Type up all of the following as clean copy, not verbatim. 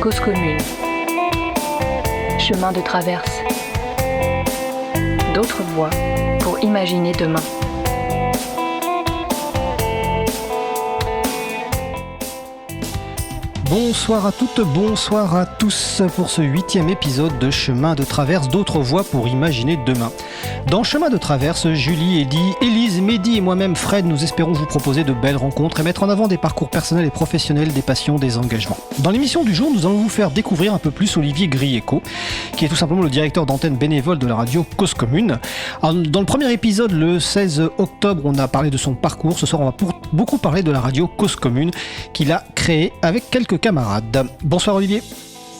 Cause commune. Chemin de traverse. D'autres voies pour imaginer demain. Bonsoir à toutes, bonsoir à tous pour ce 8e épisode de Chemin de traverse, d'autres voies pour imaginer demain. Dans Chemin de traverse, Julie, Eddy, Élise, Mehdi et moi-même Fred, nous espérons vous proposer de belles rencontres et mettre en avant des parcours personnels et professionnels, des passions, des engagements. Dans l'émission du jour, nous allons vous faire découvrir un peu plus Olivier Grieco, qui est tout simplement le directeur d'antenne bénévole de la radio Cause commune. Alors, dans le premier épisode, le 16 octobre, on a parlé de son parcours. Ce soir, on va beaucoup parler de la radio Cause commune qu'il a créée avec quelques camarades. Bonsoir Olivier.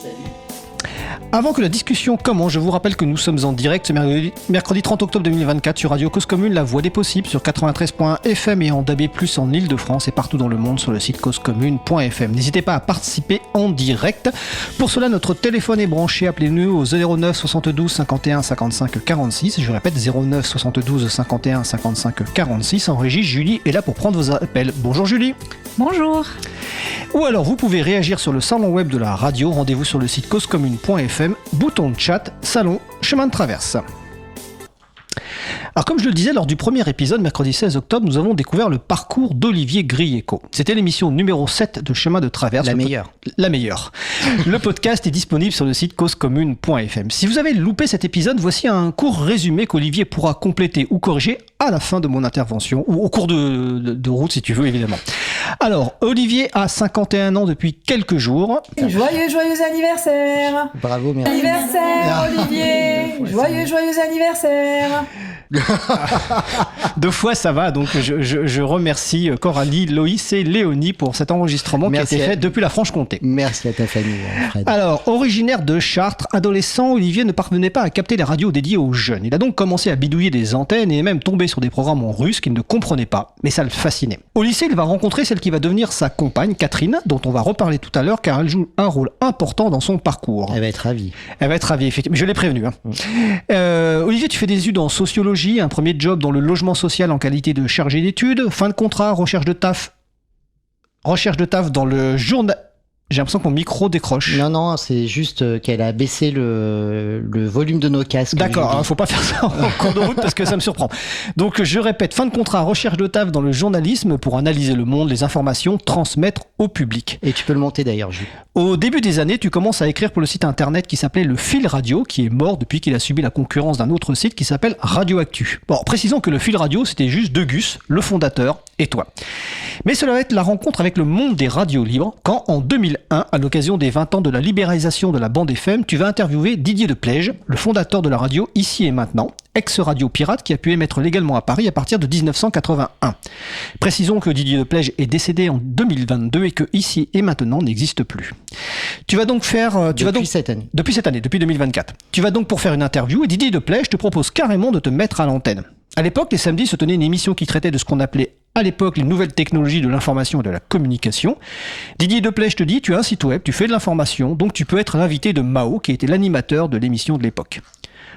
Salut. Avant que la discussion commence, je vous rappelle que nous sommes en direct ce mercredi 30 octobre 2024 sur Radio Cause Commune, la voix des possibles, sur 93.fm et en DAB+, en Ile-de-France et partout dans le monde sur le site causecommune.fm. N'hésitez pas à participer en direct. Pour cela, notre téléphone est branché. Appelez-nous au 09 72 51 55 46. Je répète, 09 72 51 55 46. En régie, Julie est là pour prendre vos appels. Bonjour Julie. Bonjour. Ou alors vous pouvez réagir sur le salon web de la radio. Rendez-vous sur le site causecommune.fm, bouton de chat, salon, chemin de traverse. Alors comme je le disais lors du premier épisode, mercredi 16 octobre, nous avons découvert le parcours d'Olivier Grieco. C'était l'émission numéro 7 de Chemin de traverse. La meilleure. Le podcast est disponible sur le site causecommune.fm. Si vous avez loupé cet épisode, voici un court résumé qu'Olivier pourra compléter ou corriger à la fin de mon intervention, ou au cours de route si tu veux évidemment. Alors, Olivier a 51 ans depuis quelques jours. Joyeux anniversaire. Bravo, merci. Anniversaire, Olivier. Joyeux anniversaire. 2 fois ça va, donc je remercie Coralie, Loïs et Léonie pour cet enregistrement qui a été fait depuis la Franche-Comté. Merci à ta famille, Fred. Alors, originaire de Chartres, adolescent, Olivier ne parvenait pas à capter les radios dédiées aux jeunes. Il a donc commencé à bidouiller des antennes et est même tombé sur des programmes en russe qu'il ne comprenait pas, mais ça le fascinait. Au lycée, il va rencontrer celle qui va devenir sa compagne, Catherine, dont on va reparler tout à l'heure car elle joue un rôle important dans son parcours. Elle va être ravie. Effectivement. Je l'ai prévenu. Olivier, tu fais des études en sociologie, un premier job dans le logement social en qualité de chargé d'études, fin de contrat, recherche de taf dans le journal. J'ai l'impression que mon micro décroche. Non, c'est juste qu'elle a baissé le volume de nos casques. D'accord, faut pas faire ça en cours de route parce que ça me surprend. Donc je répète, fin de contrat, recherche de taf dans le journalisme pour analyser le monde, les informations, transmettre au public. Et tu peux le monter d'ailleurs, Jules. Au début des années, tu commences à écrire pour le site internet qui s'appelait Le Fil Radio, qui est mort depuis qu'il a subi la concurrence d'un autre site qui s'appelle Radioactu. Bon, précisons que Le Fil Radio, c'était juste de Gus, le fondateur, et toi. Mais cela va être la rencontre avec le monde des radios libres quand, en 2001, à l'occasion des 20 ans de la libéralisation de la bande FM, tu vas interviewer Didier Deplège, le fondateur de la radio Ici et Maintenant, ex-radio pirate qui a pu émettre légalement à Paris à partir de 1981. Précisons que Didier Deplège est décédé en 2022 et que Ici et Maintenant n'existe plus. Tu vas donc faire... Depuis cette année, depuis 2024. Tu vas donc pour faire une interview et Didier Deplège te propose carrément de te mettre à l'antenne. À l'époque, les samedis se tenait une émission qui traitait de ce qu'on appelait à l'époque les nouvelles technologies de l'information et de la communication. Didier Deplège te dit, tu as un site web, tu fais de l'information, donc tu peux être l'invité de Mao, qui était l'animateur de l'émission de l'époque.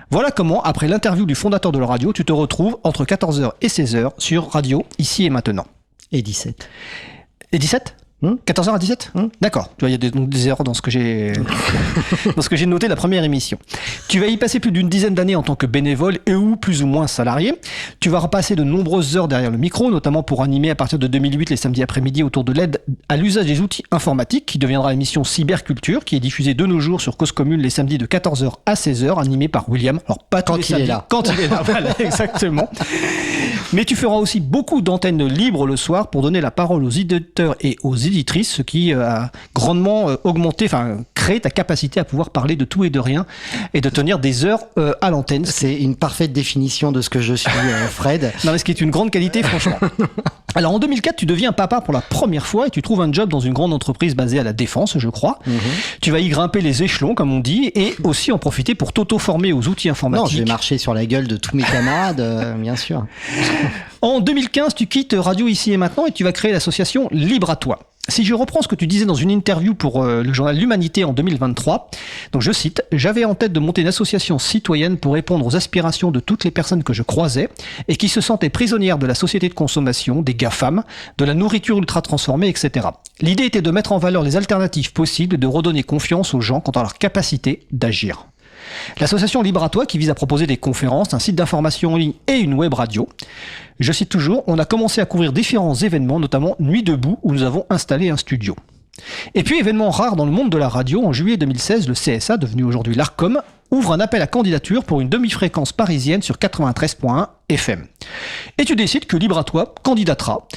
Voilà comment, après l'interview du fondateur de la radio, tu te retrouves entre 14h et 16h sur Radio Ici et Maintenant. Et 17. Et 17 14h à 17 D'accord. Tu vois, il y a des erreurs dans ce que j'ai noté la première émission. Tu vas y passer plus d'une dizaine d'années en tant que bénévole et ou plus ou moins salarié. Tu vas repasser de nombreuses heures derrière le micro, notamment pour animer à partir de 2008 les samedis après-midi autour de l'aide à l'usage des outils informatiques, qui deviendra l'émission Cyberculture, qui est diffusée de nos jours sur Cause Commune les samedis de 14h à 16h, animée par William. Alors pas tous les samedis. Quand il est là, voilà, exactement. Mais tu feras aussi beaucoup d'antennes libres le soir pour donner la parole aux éditeurs et aux éditrices, ce qui a grandement créé ta capacité à pouvoir parler de tout et de rien et de tenir des heures à l'antenne. C'est une parfaite définition de ce que je suis, Fred. Non, mais ce qui est une grande qualité, franchement. Alors en 2004, tu deviens papa pour la première fois et tu trouves un job dans une grande entreprise basée à la Défense, je crois. Tu vas y grimper les échelons, comme on dit, et aussi en profiter pour t'auto-former aux outils informatiques. Non, je vais marcher sur la gueule de tous mes camarades, bien sûr. En 2015, tu quittes Radio Ici et Maintenant et tu vas créer l'association Libre à toi. Si je reprends ce que tu disais dans une interview pour le journal L'Humanité en 2023, donc je cite, « J'avais en tête de monter une association citoyenne pour répondre aux aspirations de toutes les personnes que je croisais et qui se sentaient prisonnières de la société de consommation, des GAFAM, de la nourriture ultra transformée, etc. L'idée était de mettre en valeur les alternatives possibles et de redonner confiance aux gens quant à leur capacité d'agir. » L'association Libre à toi qui vise à proposer des conférences, un site d'information en ligne et une web radio. Je cite toujours, on a commencé à couvrir différents événements, notamment Nuit debout où nous avons installé un studio. Et puis événement rare dans le monde de la radio, en juillet 2016, le CSA, devenu aujourd'hui l'Arcom, ouvre un appel à candidature pour une demi-fréquence parisienne sur 93.1 FM. Et tu décides que Libre à toi candidatera.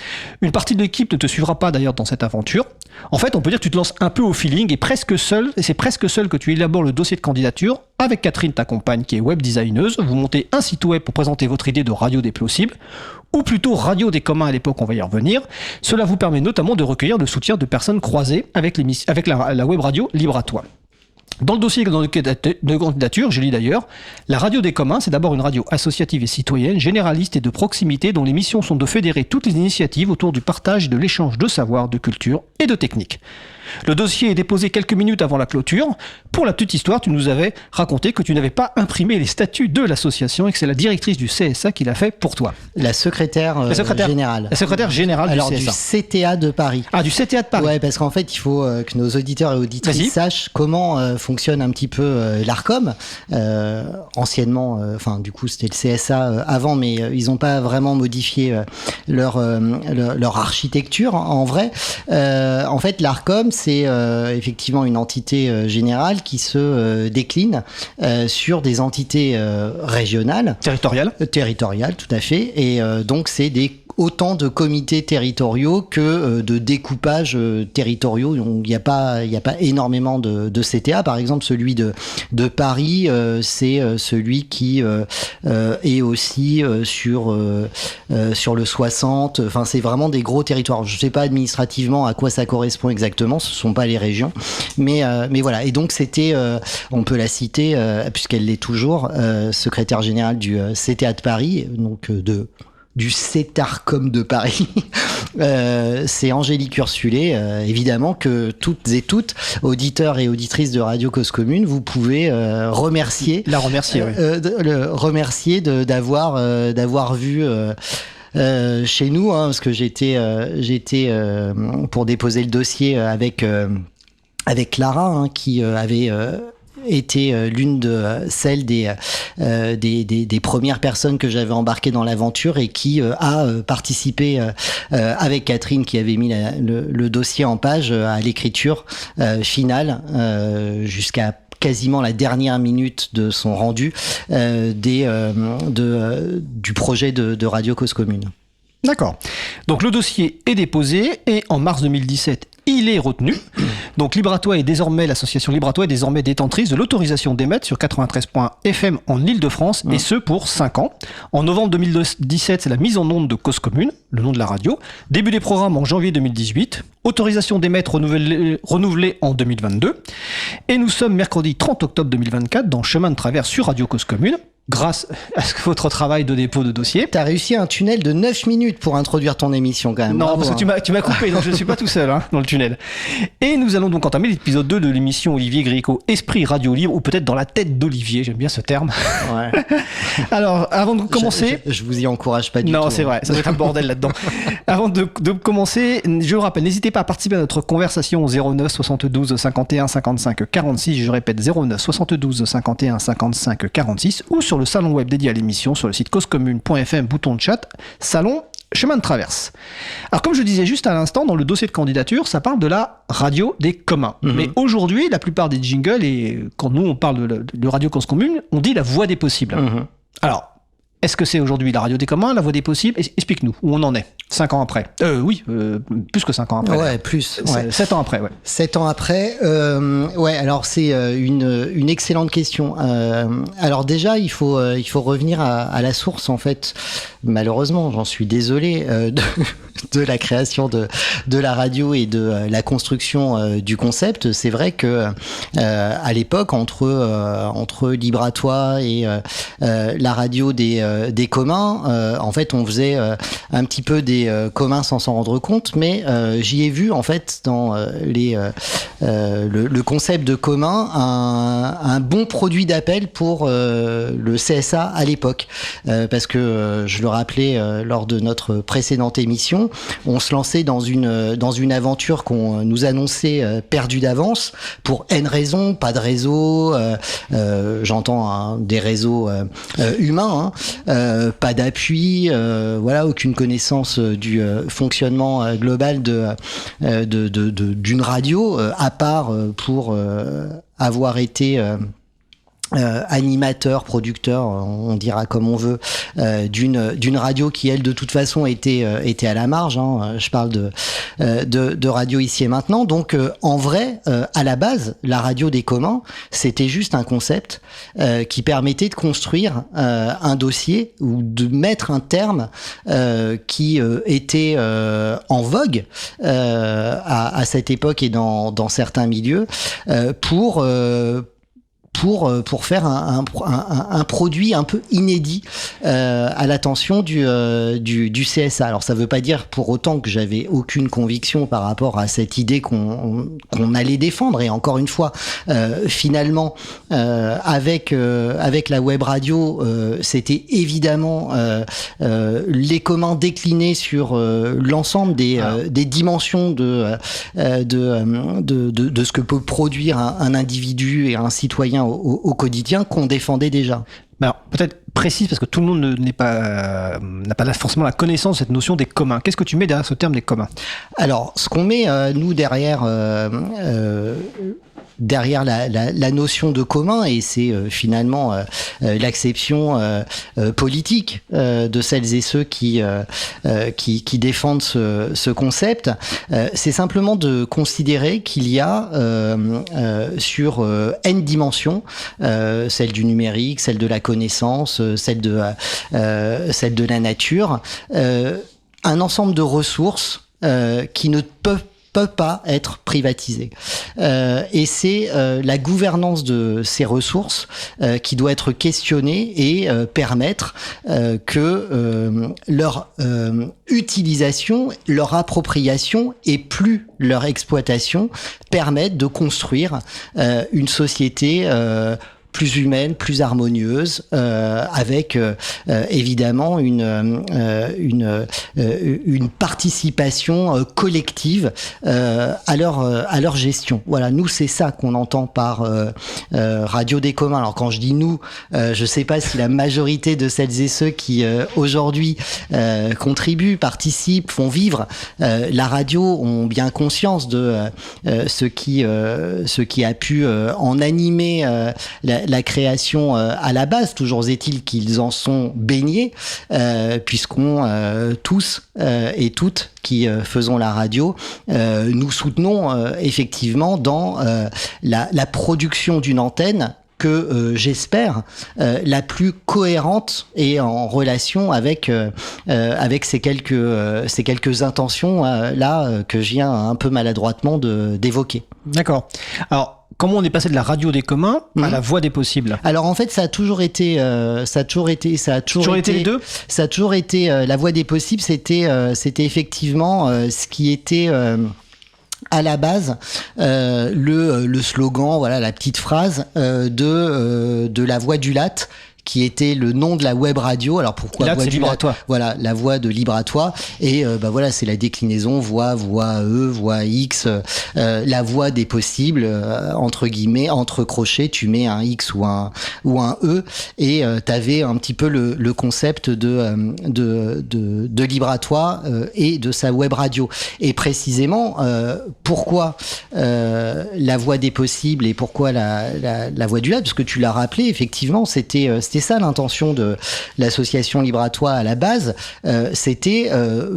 Une partie de l'équipe ne te suivra pas d'ailleurs dans cette aventure. En fait, on peut dire que tu te lances un peu au feeling et c'est presque seul que tu élabores le dossier de candidature avec Catherine, ta compagne, qui est web designeuse. Vous montez un site web pour présenter votre idée de radio des plausibles, ou plutôt radio des communs à l'époque, on va y revenir. Cela vous permet notamment de recueillir le soutien de personnes croisées avec la web radio Libre à toi. Dans le dossier de candidature, je lis d'ailleurs, la radio des communs, c'est d'abord une radio associative et citoyenne, généraliste et de proximité, dont les missions sont de fédérer toutes les initiatives autour du partage et de l'échange de savoir, de culture et de technique. Le dossier est déposé quelques minutes avant la clôture. Pour la petite histoire, tu nous avais raconté que tu n'avais pas imprimé les statuts de l'association et que c'est la directrice du CSA qui l'a fait pour toi. La secrétaire générale. La secrétaire générale Alors, du CSA. Du CTA de Paris. Ah, du CTA de Paris. Ouais, parce qu'en fait, il faut que nos auditeurs et auditrices sachent comment fonctionne un petit peu l'Arcom. Anciennement, du coup, c'était le CSA avant, mais ils n'ont pas vraiment modifié leur architecture en vrai. En fait, l'Arcom, c'est effectivement une entité générale qui se décline sur des entités régionales. Territoriales, tout à fait. Et donc, c'est autant de comités territoriaux que de découpages territoriaux. Il n'y a pas énormément de CTA. Par exemple, celui de Paris, c'est celui qui est aussi sur le 60. Enfin, c'est vraiment des gros territoires. Je ne sais pas administrativement à quoi ça correspond exactement. Ce ne sont pas les régions. Mais voilà. Et donc, c'était, on peut la citer, puisqu'elle l'est toujours, secrétaire générale du CTA de Paris, donc du CETARCOM de Paris, c'est Angélique Ursulé. Évidemment que toutes et toutes, auditeurs et auditrices de Radio Cause Commune, vous pouvez remercier d'avoir vu chez nous, hein, parce que j'étais pour déposer le dossier avec Clara, hein, qui avait était l'une de celles des premières personnes que j'avais embarquées dans l'aventure et qui a participé avec Catherine, qui avait mis le dossier en page, à l'écriture finale jusqu'à quasiment la dernière minute de son rendu du projet de Radio Cause Commune. D'accord. Donc le dossier est déposé et en mars 2017, il est retenu. Donc l'association Libre à toi est désormais détentrice de l'autorisation d'émettre sur 93.1 FM en Île-de-France, et ce pour 5 ans. En novembre 2017, c'est la mise en onde de Cause Commune, le nom de la radio. Début des programmes en janvier 2018. Autorisation d'émettre renouvelée en 2022. Et nous sommes mercredi 30 octobre 2024 dans Chemin de Traverse sur Radio Cause Commune. Grâce à votre travail de dépôt de dossier. T'as réussi un tunnel de 9 minutes pour introduire ton émission quand même. Non, bravo, parce que tu m'as coupé, donc je ne suis pas tout seul dans le tunnel. Et nous allons donc entamer l'épisode 2 de l'émission Olivier Gréco, Esprit Radio Libre, ou peut-être dans la tête d'Olivier, j'aime bien ce terme. Ouais. Alors, avant de commencer... Je vous y encourage pas du tout. Non, c'est vrai, ça doit être un bordel là-dedans. Avant de commencer, je vous rappelle, n'hésitez pas à participer à notre conversation au 09 72 51 55 46, je répète 09 72 51 55 46, ou sur le salon web dédié à l'émission sur le site causecommune.fm, bouton de chat, salon Chemin de Traverse. Alors comme je disais juste à l'instant, dans le dossier de candidature, ça parle de la radio des communs. Mais aujourd'hui, la plupart des jingles, et quand nous on parle de Radio Cause Commune, on dit la voix des possibles. Alors, est-ce que c'est aujourd'hui la radio des communs, la voix des possibles ? Explique-nous, où on en est, 5 ans après. Oui, plus que 5 ans après. Ouais, plus. Ouais. 7 ans après, ouais. 7 ans après, ouais, alors c'est une excellente question. Alors déjà, il faut revenir à la source, en fait. Malheureusement, j'en suis désolé, de la création de la radio et de la construction du concept, c'est vrai que à l'époque, entre Libre à toi et la radio des communs, en fait, on faisait un petit peu des communs sans s'en rendre compte, mais j'y ai vu en fait dans le concept de commun un bon produit d'appel pour le CSA à l'époque, parce que je le rappelais lors de notre précédente émission, on se lançait dans une aventure qu'on nous annonçait perdue d'avance pour N raisons, pas de réseau, j'entends des réseaux humains, pas d'appui, voilà, aucune connaissance du fonctionnement global d'une radio, à part pour avoir été animateur, producteur, on dira comme on veut, d'une radio qui elle de toute façon était à la marge. Je parle de radio ici et maintenant. Donc en vrai, à la base, la radio des communs, c'était juste un concept qui permettait de construire un dossier ou de mettre un terme qui était en vogue à cette époque et dans certains milieux pour faire un produit un peu inédit à l'attention du CSA. Alors ça veut pas dire pour autant que j'avais aucune conviction par rapport à cette idée qu'on allait défendre. Et encore une fois, finalement, avec la web radio, c'était évidemment les communs déclinés sur l'ensemble des dimensions de ce que peut produire un individu et un citoyen au quotidien qu'on défendait déjà. Alors, peut-être précise, parce que tout le monde n'a pas forcément la connaissance de cette notion des communs. Qu'est-ce que tu mets derrière ce terme des communs ? Alors, ce qu'on met, nous, derrière la notion de commun, et c'est finalement l'acception politique de celles et ceux qui défendent ce concept, c'est simplement de considérer qu'il y a sur N dimensions, celle du numérique, celle de la connaissance, celle de la nature, un ensemble de ressources qui ne peuvent pas être privatisées. Et c'est la gouvernance de ces ressources qui doit être questionnée et permettre que leur utilisation, leur appropriation et plus leur exploitation permettent de construire une société plus humaine, plus harmonieuse, avec évidemment une participation collective à leur gestion. Voilà, nous c'est ça qu'on entend par radio des communs. Alors quand je dis nous, je sais pas si la majorité de celles et ceux qui aujourd'hui contribuent, participent, font vivre la radio ont bien conscience de ce qui a pu en animer la création à la base. Toujours est-il qu'ils en sont baignés, puisqu'on tous et toutes qui faisons la radio, nous soutenons effectivement dans la production d'une antenne que j'espère la plus cohérente et en relation avec ces quelques intentions là que je viens un peu maladroitement d'évoquer. D'accord. Alors, comment on est passé de la radio des communs à la voix des possibles ? Alors en fait, ça a toujours été les deux. Ça a toujours été la voix des possibles. C'était effectivement ce qui était à la base le slogan, voilà, la petite phrase de la voix du Latte, qui était le nom de la web radio. Alors pourquoi Là, c'est Libre à toi. Voilà, la voix de Libre à toi. Et voilà, c'est la déclinaison voix E, voix X, la voix des possibles, entre guillemets, entre crochets, tu mets un X ou un E, et t'avais un petit peu le concept de Libre à toi et de sa web radio. Et précisément, pourquoi la voix des possibles et pourquoi la voix du Latte, parce que tu l'as rappelé, effectivement, c'était c'était ça l'intention de l'association Libre à toi à la base, c'était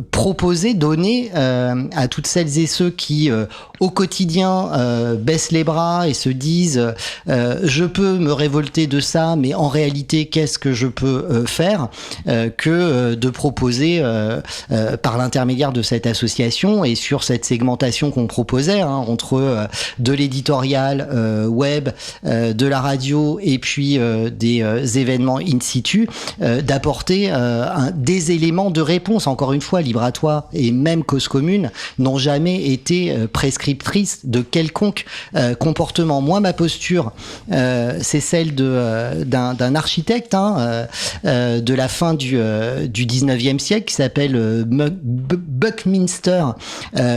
proposer, donner à toutes celles et ceux qui au quotidien baissent les bras et se disent je peux me révolter de ça, mais en réalité qu'est-ce que je peux faire, que de proposer par l'intermédiaire de cette association et sur cette segmentation qu'on proposait entre de l'éditorial web, de la radio et puis des événements in situ, d'apporter des éléments de réponse. Encore une fois, Libre à toi et même Cause Commune n'ont jamais été prescriptrices de quelconque comportement. Moi, ma posture, c'est celle d'un architecte de la fin du 19e siècle qui s'appelle Buckminster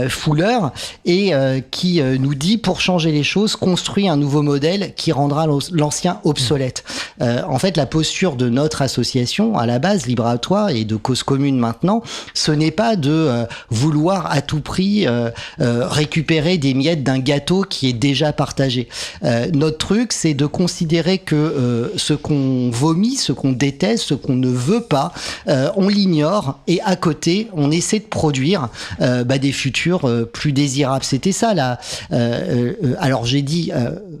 Fuller et qui nous dit, pour changer les choses, construis un nouveau modèle qui rendra l'ancien obsolète. En fait, la posture de notre association, à la base, Libre à toi et de Cause Commune maintenant, ce n'est pas de vouloir à tout prix récupérer des miettes d'un gâteau qui est déjà partagé. Notre truc, c'est de considérer que ce qu'on vomit, ce qu'on déteste, ce qu'on ne veut pas, on l'ignore et à côté, on essaie de produire des futurs plus désirables. C'était ça là. Alors j'ai dit,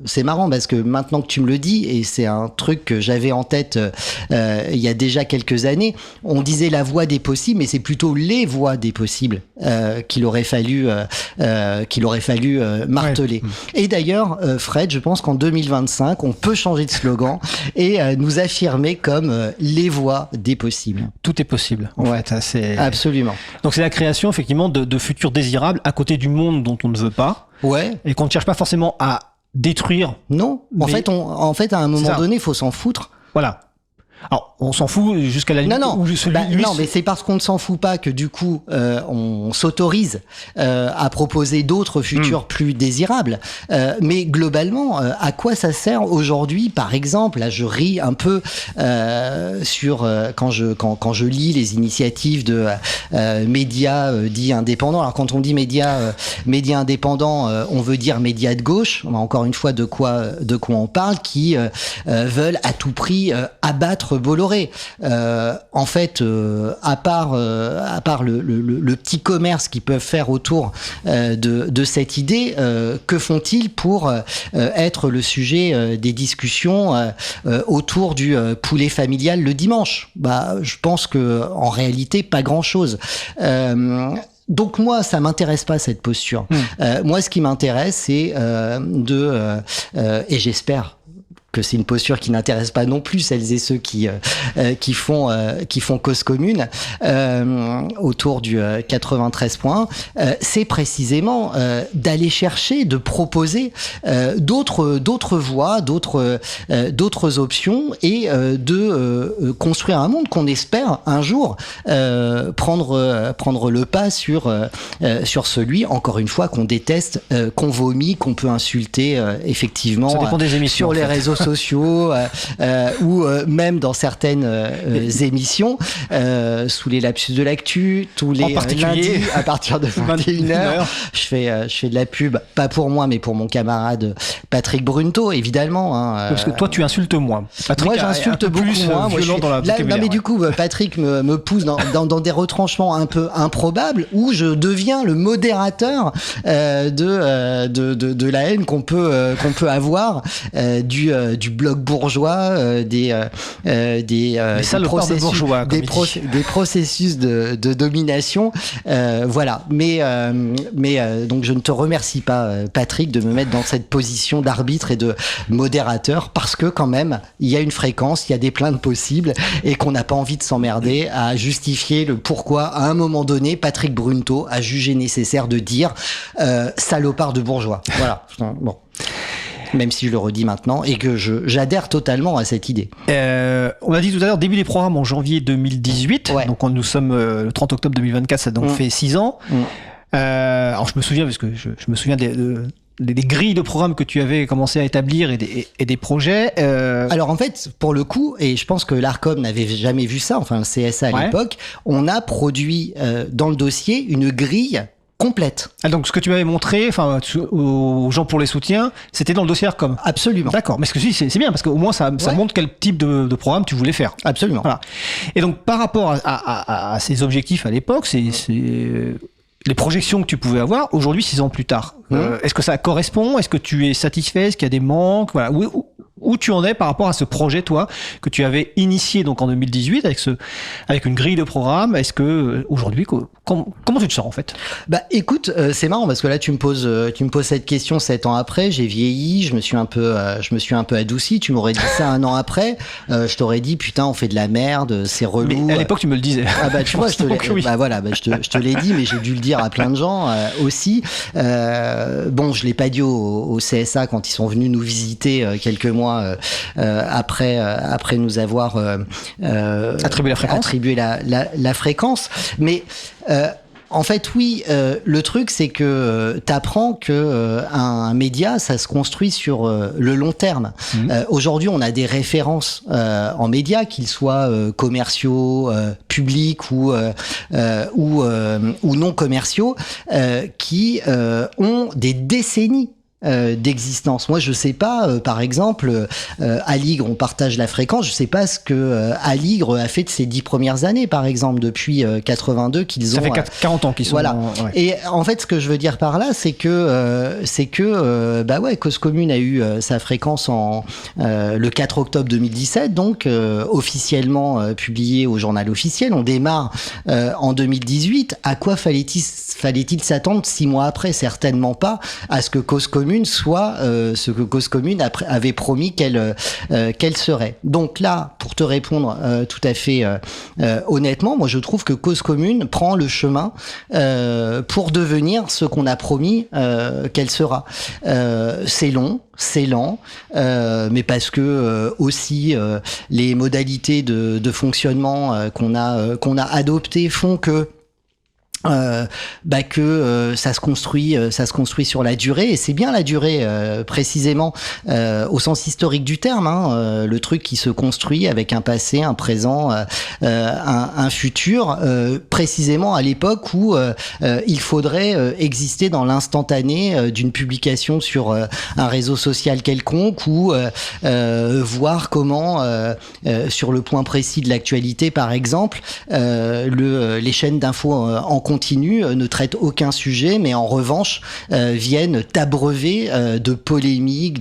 c'est marrant parce que maintenant que tu me le dis, et c'est un truc que j'avais en tête il y a déjà quelques années, on disait la voie des possibles, mais c'est plutôt les voies des possibles qu'il aurait fallu marteler. Ouais. Et d'ailleurs, Fred, je pense qu'en 2025, on peut changer de slogan et nous affirmer comme les voies des possibles. Tout est possible. En fait, c'est... Absolument. Donc c'est la création effectivement de futurs désirables à côté du monde dont on ne veut pas. Ouais. Et qu'on ne cherche pas forcément à détruire. Non. En fait, à un moment donné, il faut s'en foutre. Voilà. Alors, on s'en fout jusqu'à la limite. Non, mais c'est parce qu'on ne s'en fout pas que du coup, on s'autorise à proposer d'autres futurs plus désirables. Mais globalement, à quoi ça sert aujourd'hui, par exemple, là, je ris un peu sur quand je lis les initiatives de médias dits indépendants. Alors, quand on dit médias indépendants, on veut dire médias de gauche. Encore une fois, de quoi on parle, qui veulent à tout prix abattre Bolloré. En fait, à part le petit commerce qu'ils peuvent faire autour de cette idée, que font-ils pour être le sujet des discussions autour du poulet familial le dimanche ? Je pense que en réalité, pas grand-chose. Donc moi, ça m'intéresse pas cette posture. Moi, ce qui m'intéresse, c'est et j'espère que c'est une posture qui n'intéresse pas non plus celles et ceux qui font Cause Commune autour du 93.1, c'est précisément d'aller chercher, de proposer d'autres voies, d'autres options et de construire un monde qu'on espère un jour prendre le pas sur celui, encore une fois, qu'on déteste, qu'on vomit, qu'on peut insulter effectivement. Ça dépend des émissions, sur les réseaux sociaux ou même dans certaines émissions sous les lapsus de l'actu, tous les lundis à partir de 21h. Je fais de la pub, pas pour moi mais pour mon camarade Patrick Brunto, évidemment. Parce que toi tu insultes moins. Patrick, moi j'insulte beaucoup moins. Non mais du coup Patrick me pousse dans des retranchements un peu improbables où je deviens le modérateur de la haine qu'on peut avoir du bloc bourgeois, des processus de domination, voilà. Mais donc je ne te remercie pas, Patrick, de me mettre dans cette position d'arbitre et de modérateur, parce que quand même il y a une fréquence, il y a des plaintes possibles et qu'on n'a pas envie de s'emmerder à justifier le pourquoi à un moment donné Patrick Brunto a jugé nécessaire de dire salopard de bourgeois. Voilà. Bon. Même si je le redis maintenant et que j'adhère totalement à cette idée. On a dit tout à l'heure, début des programmes en janvier 2018. Ouais. Donc nous sommes le 30 octobre 2024, ça donc fait 6 ans. Alors je me souviens, parce que je me souviens des grilles de programmes que tu avais commencé à établir et des projets. Alors en fait, pour le coup, et je pense que l'ARCOM n'avait jamais vu ça, enfin le CSA à l'époque, on a produit dans le dossier une grille complète. Ah, donc ce que tu m'avais montré, enfin aux gens pour les soutiens, c'était dans le dossier ARCOM. Absolument. D'accord, mais ce que je dis, c'est bien parce qu'au moins ça montre quel type de programme tu voulais faire. Absolument. Voilà. Et donc par rapport à ces objectifs à l'époque, c'est les projections que tu pouvais avoir aujourd'hui, 6 ans plus tard. Est-ce que ça correspond? Est-ce que tu es satisfait? Est-ce qu'il y a des manques? Voilà. Où tu en es par rapport à ce projet, toi, que tu avais initié donc en 2018 avec une grille de programme? Est-ce que aujourd'hui, comment tu te sens en fait? Bah écoute, c'est marrant parce que là tu me poses cette question 7 ans après, j'ai vieilli, je me suis un peu adouci. Tu m'aurais dit ça 1 an après, je t'aurais dit putain on fait de la merde, c'est relou. Mais à l'époque tu me le disais. Ah bah tu vois, je te l'ai dit, mais j'ai dû le dire à plein de gens aussi. Bon, je l'ai pas dit au CSA quand ils sont venus nous visiter quelques mois après nous avoir attribué la fréquence, mais en fait, oui, le truc, c'est que t'apprends que un média, ça se construit sur le long terme. Aujourd'hui, on a des références en médias, qu'ils soient commerciaux, publics ou non commerciaux, qui ont des décennies d'existence. Moi, je sais pas, par exemple, Aligre, on partage la fréquence, je sais pas ce que Aligre a fait de ces 10 premières années, par exemple, depuis 82 qu'ils ont... Ça fait 40 ans qu'ils sont... Voilà. Ouais. Et en fait, ce que je veux dire par là, c'est que Cause Commune a eu sa fréquence le 4 octobre 2017, donc officiellement publié au journal officiel. On démarre en 2018. À quoi fallait-il s'attendre 6 mois après? Certainement pas à ce que Cause Commune soit ce que Cause Commune avait promis qu'elle serait. Donc là, pour te répondre tout à fait honnêtement, moi je trouve que Cause Commune prend le chemin pour devenir ce qu'on a promis qu'elle sera. C'est long, c'est lent, mais parce que aussi les modalités de fonctionnement qu'on a adoptées font que ça se construit sur la durée, et c'est bien la durée précisément au sens historique du terme, le truc qui se construit avec un passé, un présent, un futur, précisément à l'époque où il faudrait exister dans l'instantané d'une publication sur un réseau social quelconque, ou voir comment sur le point précis de l'actualité par exemple, les chaînes d'infos en continu ne traitent aucun sujet, mais en revanche viennent t'abreuver de polémiques,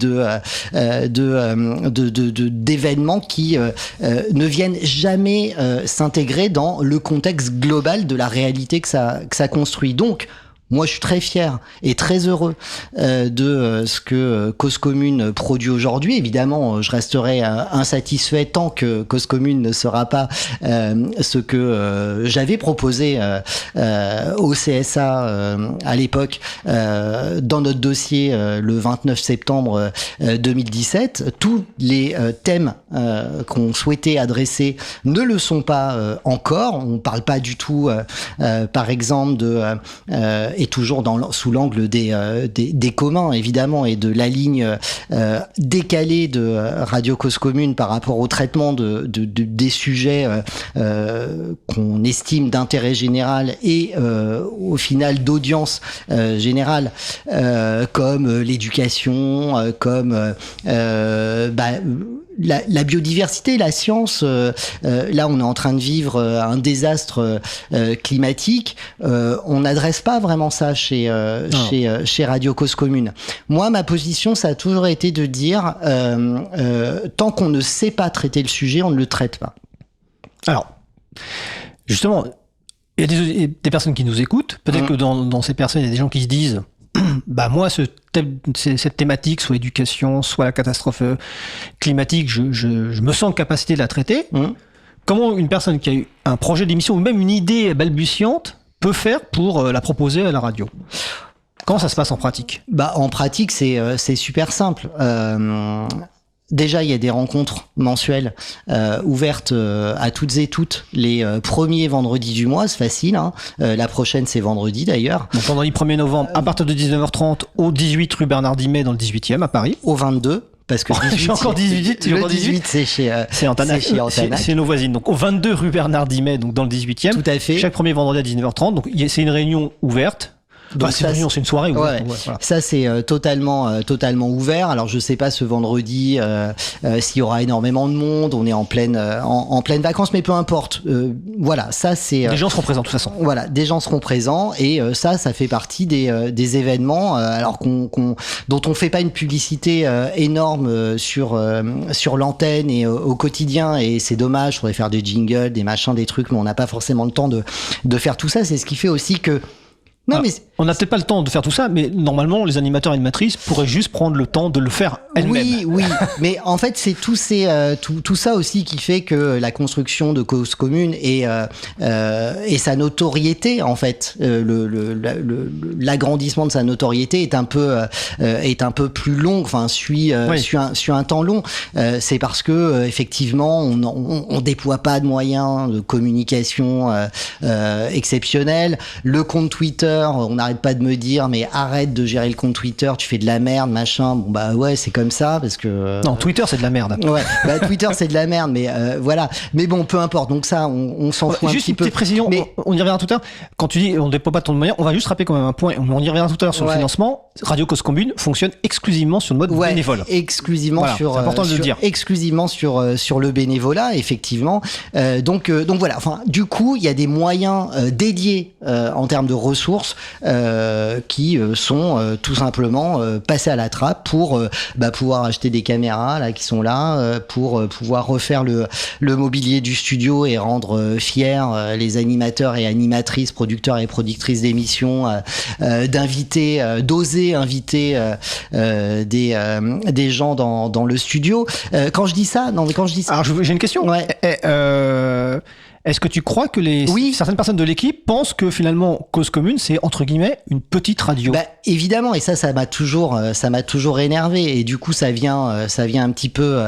d'événements qui ne viennent jamais s'intégrer dans le contexte global de la réalité que ça construit. Donc moi, je suis très fier et très heureux de ce que Cause Commune produit aujourd'hui. Évidemment, je resterai insatisfait tant que Cause Commune ne sera pas ce que j'avais proposé au CSA à l'époque dans notre dossier le 29 septembre 2017. Tous les thèmes qu'on souhaitait adresser ne le sont pas encore. On ne parle pas du tout, par exemple, et toujours sous l'angle des communs, évidemment, et de la ligne décalée de Radio Cause Commune par rapport au traitement des sujets qu'on estime d'intérêt général et au final d'audience générale, comme l'éducation, comme la biodiversité, la science. Là, on est en train de vivre un désastre climatique. On n'adresse pas vraiment ça chez Radio Cause Commune. Moi, ma position, ça a toujours été de dire tant qu'on ne sait pas traiter le sujet, on ne le traite pas. Alors, justement, il y a des personnes qui nous écoutent. Peut-être que dans ces personnes, il y a des gens qui se disent bah moi, cette thématique, soit l'éducation, soit la catastrophe climatique, je me sens en capacité de la traiter. Comment une personne qui a eu un projet d'émission ou même une idée balbutiante peut faire pour la proposer à la radio? Comment ça se passe en pratique? En pratique, c'est super simple. Déjà, il y a des rencontres mensuelles ouvertes à toutes et toutes les premiers vendredis du mois. C'est facile. La prochaine, c'est vendredi d'ailleurs. Donc vendredi 1er novembre, à partir de 19h30, au 18 rue Bernard Dimet, dans le 18e à Paris. Au 22. Parce que 18, j'ai encore 18, le 18, c'est Antanac. C'est nos voisines. Donc au 22 rue Bernard Dimet, donc dans le 18e. Tout à fait. Chaque premier vendredi à 19h30. Donc c'est une réunion ouverte. Donc c'est une réunion, c'est une soirée. Voilà. Ça c'est totalement ouvert. Alors je sais pas ce vendredi s'il y aura énormément de monde. On est en pleine vacances, mais peu importe. Voilà, ça c'est. Des gens seront présents de toute façon. Voilà, des gens seront présents et ça fait partie des événements. Alors dont on fait pas une publicité énorme sur l'antenne et au quotidien. Et c'est dommage. Il faudrait faire des jingles, des machins, des trucs, mais on n'a pas forcément le temps de faire tout ça. C'est ce qui fait aussi que. Non, mais on n'a peut-être pas le temps de faire tout ça, mais normalement, les animateurs et animatrices pourraient juste prendre le temps de le faire elles-mêmes. Oui, mais en fait, c'est tout ça aussi qui fait que la construction de Cause Commune et sa notoriété, en fait, l'agrandissement de sa notoriété est un peu plus long, enfin, suit un temps long. C'est parce que effectivement, on déploie pas de moyens de communication exceptionnels. Le compte Twitter, on n'arrête pas de me dire mais arrête de gérer le compte Twitter, tu fais de la merde, machin. Bon bah ouais, c'est comme ça parce que non, Twitter c'est de la merde. Ouais, bah Twitter c'est de la merde, mais voilà. Mais bon, peu importe. Donc ça, on s'en fout un juste petit une peu. Petite précision. Mais on y reviendra tout à l'heure. Quand tu dis on déploie pas tant de moyens, on va juste rappeler quand même un point. On y reviendra tout à l'heure sur le financement. Radio Cause Commune fonctionne exclusivement sur le mode bénévole. Exclusivement voilà, sur. C'est important de le dire. Exclusivement sur le bénévolat, effectivement. Donc voilà. Enfin, du coup, il y a des moyens dédiés en termes de ressources. Qui sont tout simplement passés à la trappe pour pouvoir acheter des caméras là qui sont là, pour pouvoir refaire le mobilier du studio et rendre fiers les animateurs et animatrices, producteurs et productrices d'émissions, d'oser inviter des gens dans le studio. Quand je dis ça. Alors j'ai une question. Ouais. Est-ce que tu crois que certaines personnes de l'équipe pensent que finalement Cause Commune c'est entre guillemets une petite radio? Évidemment, et ça m'a toujours énervé, et du coup ça vient un petit peu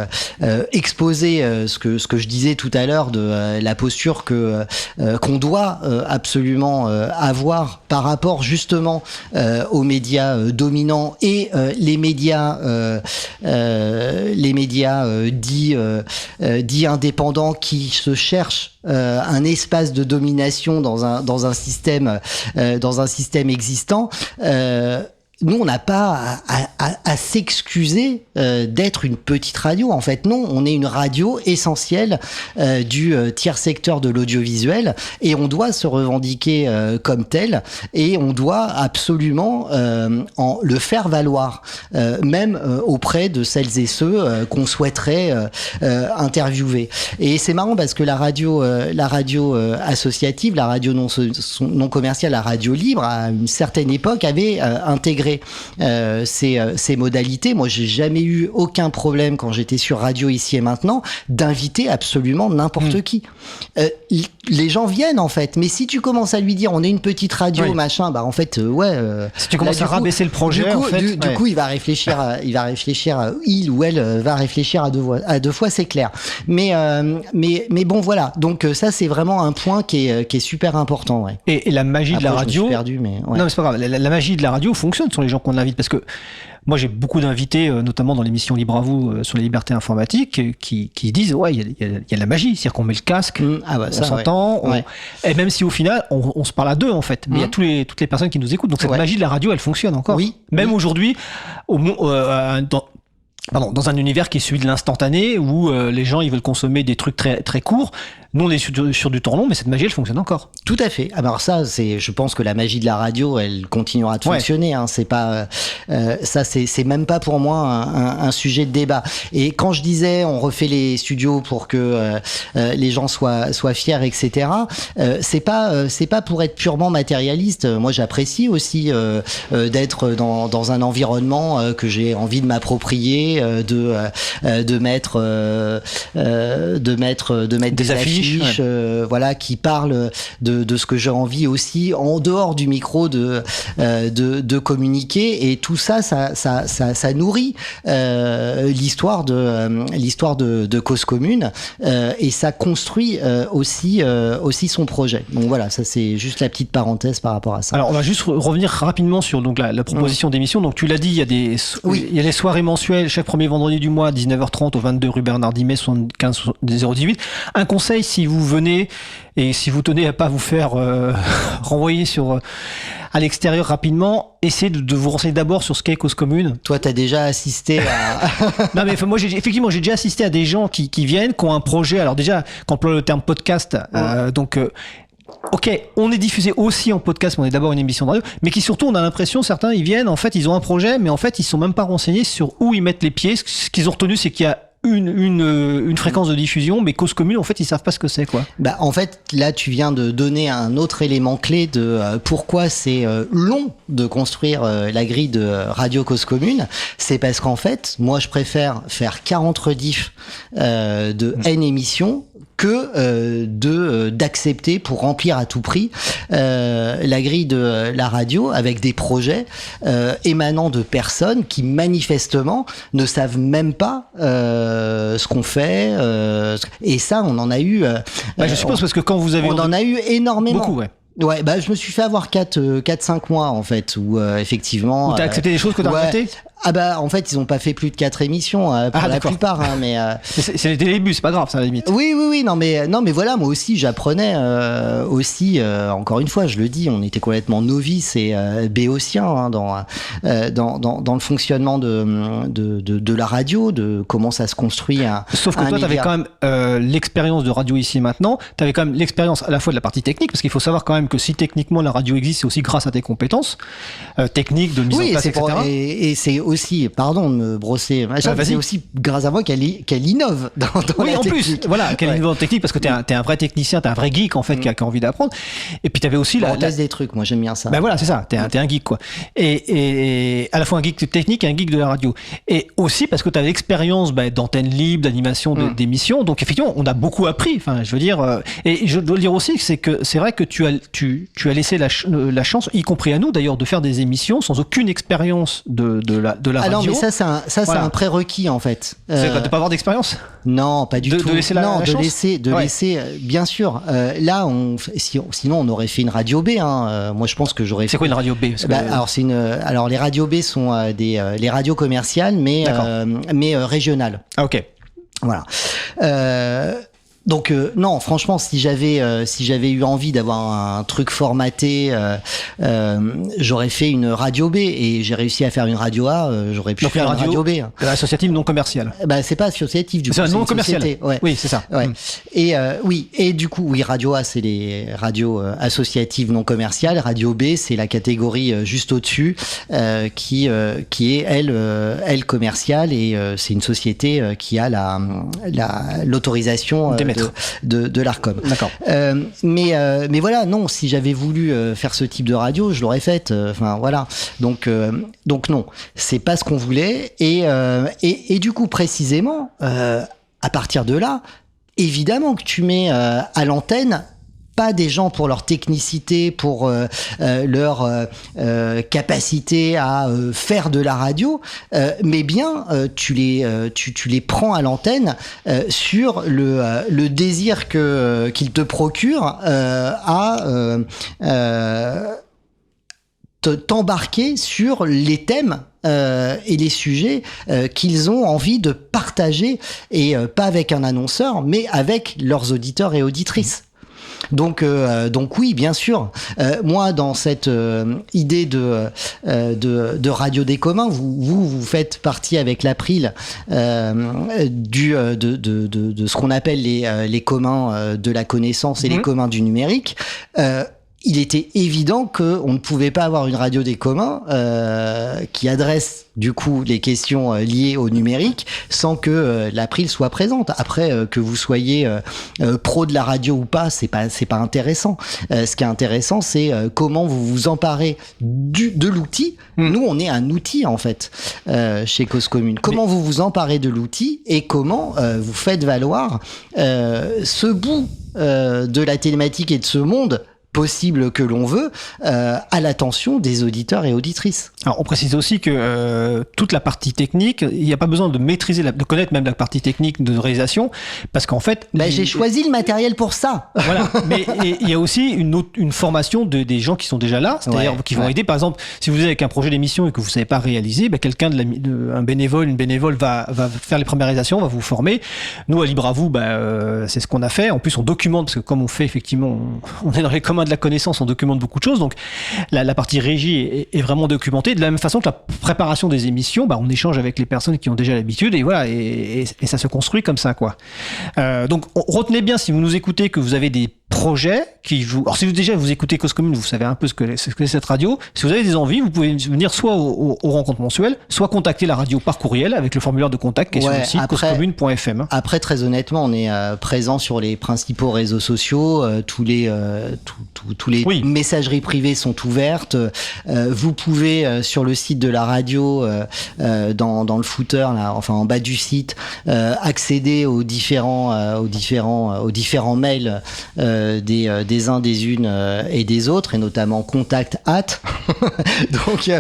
exposer ce que je disais tout à l'heure de la posture qu'on doit absolument avoir par rapport justement aux médias dominants et les médias dits indépendants qui se cherchent un espace de domination dans un système existant. Nous, on n'a pas à s'excuser d'être une petite radio. En fait, non, on est une radio essentielle du tiers secteur de l'audiovisuel et on doit se revendiquer comme tel et on doit absolument le faire valoir, même auprès de celles et ceux qu'on souhaiterait interviewer. Et c'est marrant parce que la radio associative, la radio non commerciale, la radio libre, à une certaine époque, avait intégré ces modalités. Moi, j'ai jamais eu aucun problème quand j'étais sur Radio Ici et Maintenant d'inviter absolument n'importe qui. Les gens viennent en fait, mais si tu commences à lui dire on est une petite radio, machin, en fait, si tu commences à rabaisser le projet, du coup, il va réfléchir, il ou elle va réfléchir à deux fois, c'est clair. Mais bon, voilà. Donc ça, c'est vraiment un point qui est super important. Ouais. Et la magie de la radio. Je me suis perdu, mais ouais. Non, mais c'est pas grave. La magie de la radio fonctionne sur les gens qu'on invite parce que moi j'ai beaucoup d'invités, notamment dans l'émission Libre à vous sur les libertés informatiques, qui disent il y a de la magie, c'est-à-dire qu'on met le casque, on s'entend, et même si au final on se parle à deux en fait, mais il y a toutes les personnes qui nous écoutent, donc cette magie de la radio elle fonctionne encore. Même aujourd'hui, dans un univers qui est celui de l'instantané où les gens ils veulent consommer des trucs très très courts. Nous, on est sur du temps long, mais cette magie, elle fonctionne encore. Tout à fait. Alors ça, je pense que la magie de la radio, elle continuera de fonctionner. Hein. C'est pas, c'est même pas pour moi un sujet de débat. Et quand je disais, on refait les studios pour que les gens soient fiers, etc. C'est pas pour être purement matérialiste. Moi, j'apprécie aussi d'être dans un environnement que j'ai envie de m'approprier, de mettre des affiches. Voilà, qui parle de ce que j'ai envie aussi en dehors du micro de communiquer, et tout ça nourrit l'histoire de Cause Commune et ça construit aussi son projet. Donc voilà, ça c'est juste la petite parenthèse par rapport à ça. Alors on va juste revenir rapidement sur donc la proposition d'émission. Donc tu l'as dit, il y a les soirées mensuelles chaque chaque premier vendredi du mois à 19h30 au 22 rue Bernard Dimet 75 018. Un conseil, si vous venez et si vous tenez à pas vous faire renvoyer à l'extérieur rapidement, essayez de vous renseigner d'abord sur ce qu'est Cause Commune. Toi, t'as déjà assisté à... Non, mais moi, j'ai déjà assisté à des gens qui viennent, qui ont un projet. Alors déjà, qu'emploie le terme podcast, ok, on est diffusé aussi en podcast, mais on est d'abord une émission de radio, mais qui surtout, on a l'impression, certains, ils viennent, en fait, ils ont un projet, mais en fait, ils sont même pas renseignés sur où ils mettent les pieds. Ce qu'ils ont retenu, c'est qu'il y a une fréquence de diffusion, mais Cause Commune, en fait, ils savent pas ce que c'est, quoi. Bah, en fait, là, tu viens de donner un autre élément clé de pourquoi c'est long de construire la grille de Radio Cause Commune. C'est parce qu'en fait, moi, je préfère faire 40 rediffs de N émissions que d'accepter pour remplir à tout prix la grille de la radio avec des projets émanant de personnes qui manifestement ne savent même pas ce qu'on fait, et ça on en a eu je suppose parce que quand vous avez on en a eu énormément. Beaucoup, ouais. Ouais, bah je me suis fait avoir 4-5 mois en fait où effectivement. Où t'as accepté des choses que t'as regrettées. Ah bah en fait ils ont pas fait plus de 4 émissions pour la plupart, hein, mais c'est les débuts, c'est pas grave, ça à la limite. Oui, non mais voilà, moi aussi j'apprenais aussi encore une fois je le dis, on était complètement novices et béotiens hein, dans le fonctionnement de la radio, de comment ça se construit Sauf que toi t'avais quand même l'expérience de Radio Ici Maintenant, t'avais quand même l'expérience à la fois de la partie technique, parce qu'il faut savoir quand même que si techniquement la radio existe, c'est aussi grâce à tes compétences techniques de mise en place, etc. Et c'est aussi, pardon de me brosser, c'est aussi grâce à moi qu'elle innove dans oui, la en technique. Plus, voilà, qu'elle innove en technique parce que t'es un vrai technicien, t'es un vrai geek en fait qui a envie d'apprendre. Et puis t'avais aussi on teste des trucs, moi j'aime bien ça. Ben voilà, c'est ça, t'es un geek quoi. Et à la fois un geek technique et un geek de la radio. Et aussi parce que t'avais l'expérience d'antenne libre, d'animation, d'émissions. Donc effectivement, on a beaucoup appris. Enfin, je veux dire, et je dois le dire aussi, c'est que c'est vrai que tu as laissé la chance, y compris à nous d'ailleurs, de faire des émissions sans aucune expérience de la radio. Non, mais ça c'est un prérequis en fait. C'est quoi, de pas avoir d'expérience ? Non, pas du tout. De laisser laisser, bien sûr. Là, sinon on aurait fait une radio B. Hein. Moi, je pense que j'aurais. C'est quoi une radio B ? Alors les radios B sont les radios commerciales, mais régionales. Ah ok. Voilà. Donc non, franchement, si j'avais eu envie d'avoir un truc formaté, j'aurais fait une radio B, et j'ai réussi à faire une radio A. J'aurais pu faire une radio B. Associative non commerciale. Bah c'est pas associative du coup. C'est non commercial. Ouais. Oui, c'est ça. Ouais. Et du coup, radio A c'est les radios associatives non commerciales. Radio B c'est la catégorie juste au-dessus, qui est elle commerciale, et c'est une société qui a l'autorisation de l'Arcom. D'accord. Mais voilà, non, si j'avais voulu faire ce type de radio, je l'aurais faite. Enfin voilà. Donc non, c'est pas ce qu'on voulait. Et du coup, précisément, à partir de là, évidemment que tu mets à l'antenne pas des gens pour leur technicité, pour leur capacité à faire de la radio, mais bien tu les prends à l'antenne sur le désir qu'ils te procurent à t'embarquer sur les thèmes et les sujets qu'ils ont envie de partager, et pas avec un annonceur, mais avec leurs auditeurs et auditrices. Donc oui, bien sûr. Moi, dans cette idée de radio des communs, vous faites partie avec l'April de ce qu'on appelle les communs de la connaissance et les communs du numérique. Il était évident qu'on ne pouvait pas avoir une radio des communs qui adresse du coup les questions liées au numérique sans que l'April soit présente. Après, que vous soyez pro de la radio ou pas, c'est pas intéressant. Ce qui est intéressant, c'est comment vous vous emparez de l'outil. Nous, on est un outil en fait chez Cause Commune. Comment vous vous emparez de l'outil et comment vous faites valoir ce bout de la télématique et de ce monde possible que l'on veut à l'attention des auditeurs et auditrices. Alors, on précise aussi que toute la partie technique, il n'y a pas besoin de maîtriser, de connaître même la partie technique de réalisation, parce qu'en fait... j'ai choisi le matériel pour ça. Voilà, mais il y a aussi une formation des gens qui sont déjà là, c'est-à-dire qui vont aider. Par exemple, si vous êtes avec un projet d'émission et que vous ne savez pas réaliser, quelqu'un un bénévole, une bénévole va faire les premières réalisations, va vous former. Nous, à Libre à vous, c'est ce qu'on a fait. En plus, on documente, parce que comme on fait effectivement, on est dans les communs de la connaissance, on documente beaucoup de choses. Donc, la partie régie est vraiment documentée. De la même façon que la préparation des émissions, on échange avec les personnes qui ont déjà l'habitude et voilà, et ça se construit comme ça, quoi. Donc, retenez bien, si vous nous écoutez, que vous avez des projets alors si vous écoutez Cause Commune, vous savez un peu ce que c'est cette radio. Si vous avez des envies, vous pouvez venir soit aux rencontres mensuelles, soit contacter la radio par courriel avec le formulaire de contact qui est sur le site causecommune.fm. Après, très honnêtement, on est présent sur les principaux réseaux sociaux. Tous les messageries privées sont ouvertes. Vous pouvez sur le site de la radio, dans le footer, là, enfin en bas du site, accéder aux différents mails des uns, des unes et des autres, et notamment contact @ donc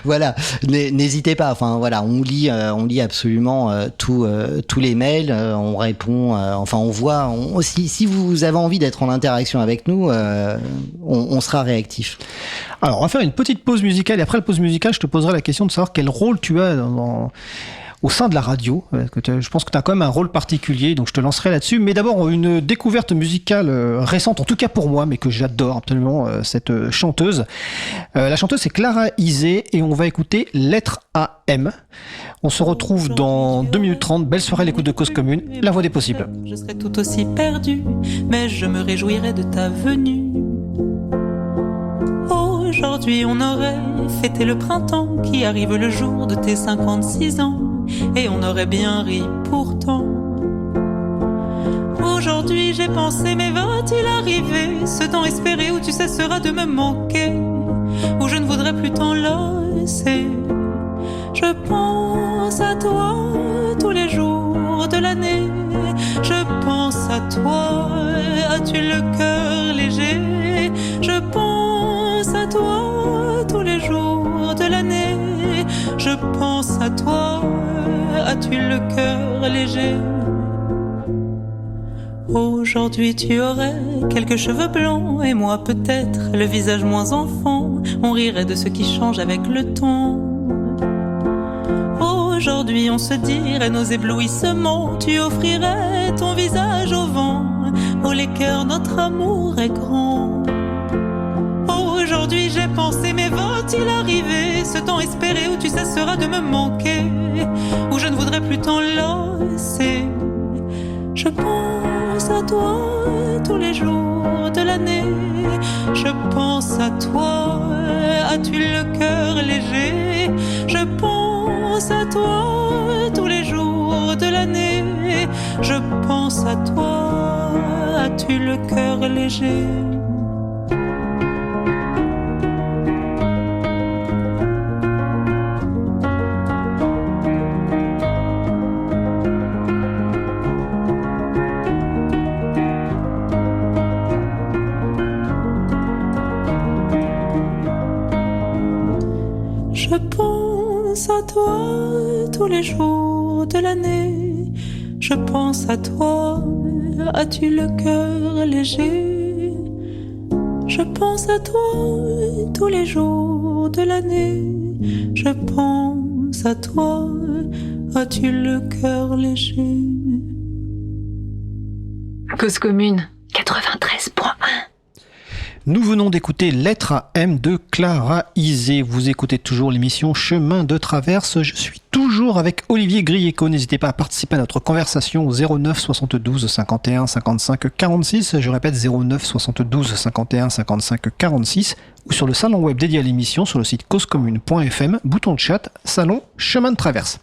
voilà, n'hésitez pas. Enfin voilà, on lit absolument tous les mails, on répond, on voit. Si vous avez envie d'être en interaction avec nous, on sera réactif. Alors on va faire une petite pause musicale, et après la pause musicale, je te poserai la question de savoir quel rôle tu as au sein de la radio. Je pense que tu as quand même un rôle particulier, donc je te lancerai là-dessus. Mais d'abord, une découverte musicale récente, en tout cas pour moi, mais que j'adore absolument, cette chanteuse. La chanteuse, c'est Clara Isé, et on va écouter Lettre à M. On se retrouve dans 2 minutes 30. Belle soirée à l'écoute de Cause Commune, la voix des possibles. Je serai tout aussi perdu, mais je me réjouirai de ta venue. Aujourd'hui, on aurait fêté le printemps qui arrive le jour de tes 56 ans. Et on aurait bien ri pourtant. Aujourd'hui j'ai pensé, mais va-t-il arriver ce temps espéré où tu cesseras de me manquer, où je ne voudrais plus t'enlacer. Je pense à toi tous les jours de l'année. Je pense à toi, as-tu le cœur léger? Je pense à toi tous les jours de l'année. Je pense à toi, as-tu le cœur léger? Aujourd'hui tu aurais quelques cheveux blancs et moi peut-être le visage moins enfant. On rirait de ce qui change avec le temps. Aujourd'hui on se dirait nos éblouissements. Tu offrirais ton visage au vent. Oh les cœurs, notre amour est grand. Aujourd'hui j'ai pensé, mais va-t-il arriver ce temps espéré où tu cesseras de me manquer, où je ne voudrais plus t'enlacer. Je pense à toi tous les jours de l'année. Je pense à toi, as-tu le cœur léger? Je pense à toi tous les jours de l'année. Je pense à toi, as-tu le cœur léger? Je pense à toi tous les jours de l'année. Je pense à toi, as-tu le cœur léger? Je pense à toi tous les jours de l'année. Je pense à toi, as-tu le cœur léger? Cause Commune 93.1. Nous venons d'écouter Lettre à M de Clara Isé. Vous écoutez toujours l'émission Chemin de Traverse. Je suis toujours avec Olivier Grieco. N'hésitez pas à participer à notre conversation au 09 72 51 55 46. Je répète, 09 72 51 55 46. Ou sur le salon web dédié à l'émission sur le site causecommune.fm, bouton de chat, salon Chemin de Traverse.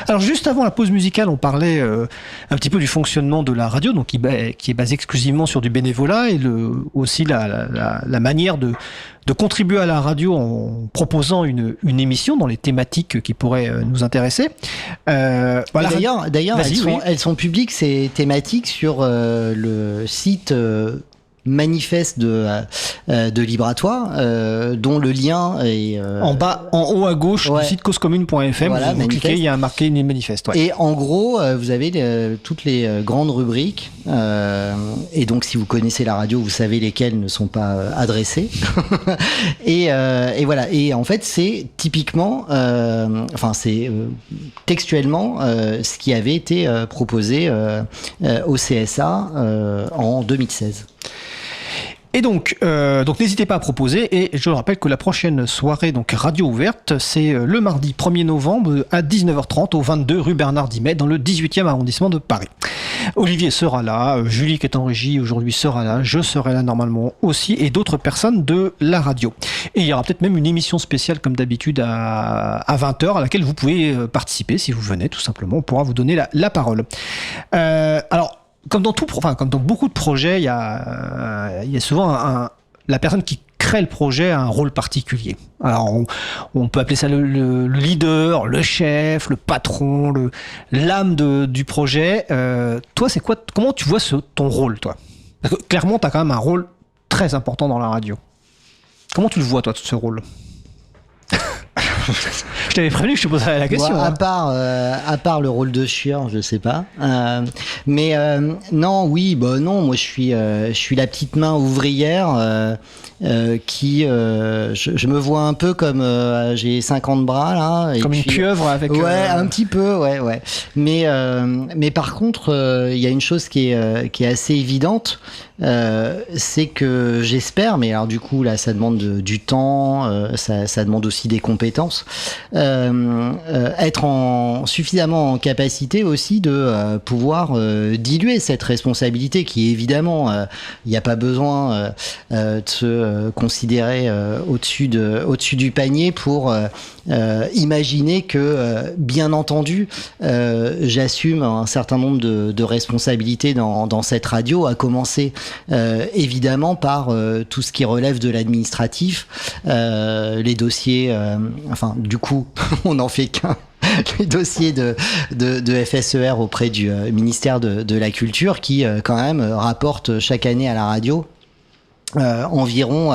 Alors juste avant la pause musicale, on parlait un petit peu du fonctionnement de la radio, donc qui est basé exclusivement sur du bénévolat, et aussi la manière de contribuer à la radio en proposant une émission dans les thématiques qui pourraient nous intéresser. D'ailleurs, elles sont publiques, ces thématiques, sur le site manifeste de Libre à toi, dont le lien est en bas, en haut à gauche du site causecommune.fm. Voilà, vous cliquez, il y a marqué une manifeste. Ouais. Et en gros, vous avez toutes les grandes rubriques. Et donc, si vous connaissez la radio, vous savez lesquelles ne sont pas adressées. et voilà. Et en fait, c'est typiquement, c'est textuellement ce qui avait été proposé au CSA en 2016. Et donc n'hésitez pas à proposer, et je le rappelle que la prochaine soirée donc radio ouverte, c'est le mardi 1er novembre à 19h30 au 22 rue Bernard Dimet dans le 18e arrondissement de Paris. Olivier sera là, Julie qui est en régie aujourd'hui sera là, je serai là normalement aussi, et d'autres personnes de la radio. Et il y aura peut-être même une émission spéciale comme d'habitude à 20h à laquelle vous pouvez participer si vous venez tout simplement, on pourra vous donner la parole. Alors, comme dans beaucoup de projets, il y a souvent la personne qui crée le projet a un rôle particulier. Alors, on peut appeler ça le leader, le chef, le patron, l'âme du projet. Toi, c'est quoi? Comment tu vois ton rôle, toi? Parce que clairement, tu as quand même un rôle très important dans la radio. Comment tu le vois, toi, ce rôle? Je t'avais prévenu que je te poserais la question. À part le rôle de chieur, je sais pas. Non, moi je suis la petite main ouvrière qui, je me vois un peu comme j'ai 50 bras là. Comme une pieuvre avec. Ouais, un petit peu, ouais. Mais par contre, il y a une chose qui est assez évidente. C'est que j'espère, mais alors du coup là ça demande du temps, ça demande aussi des compétences, être suffisamment en capacité aussi de pouvoir diluer cette responsabilité qui évidemment il n'y a pas besoin de se considérer au-dessus du panier pour imaginer que bien entendu j'assume un certain nombre de responsabilités dans cette radio, à commencer évidemment par tout ce qui relève de l'administratif, les dossiers, du coup on n'en fait qu'un, les dossiers de FSER auprès du ministère de la Culture qui quand même rapporte chaque année à la radio environ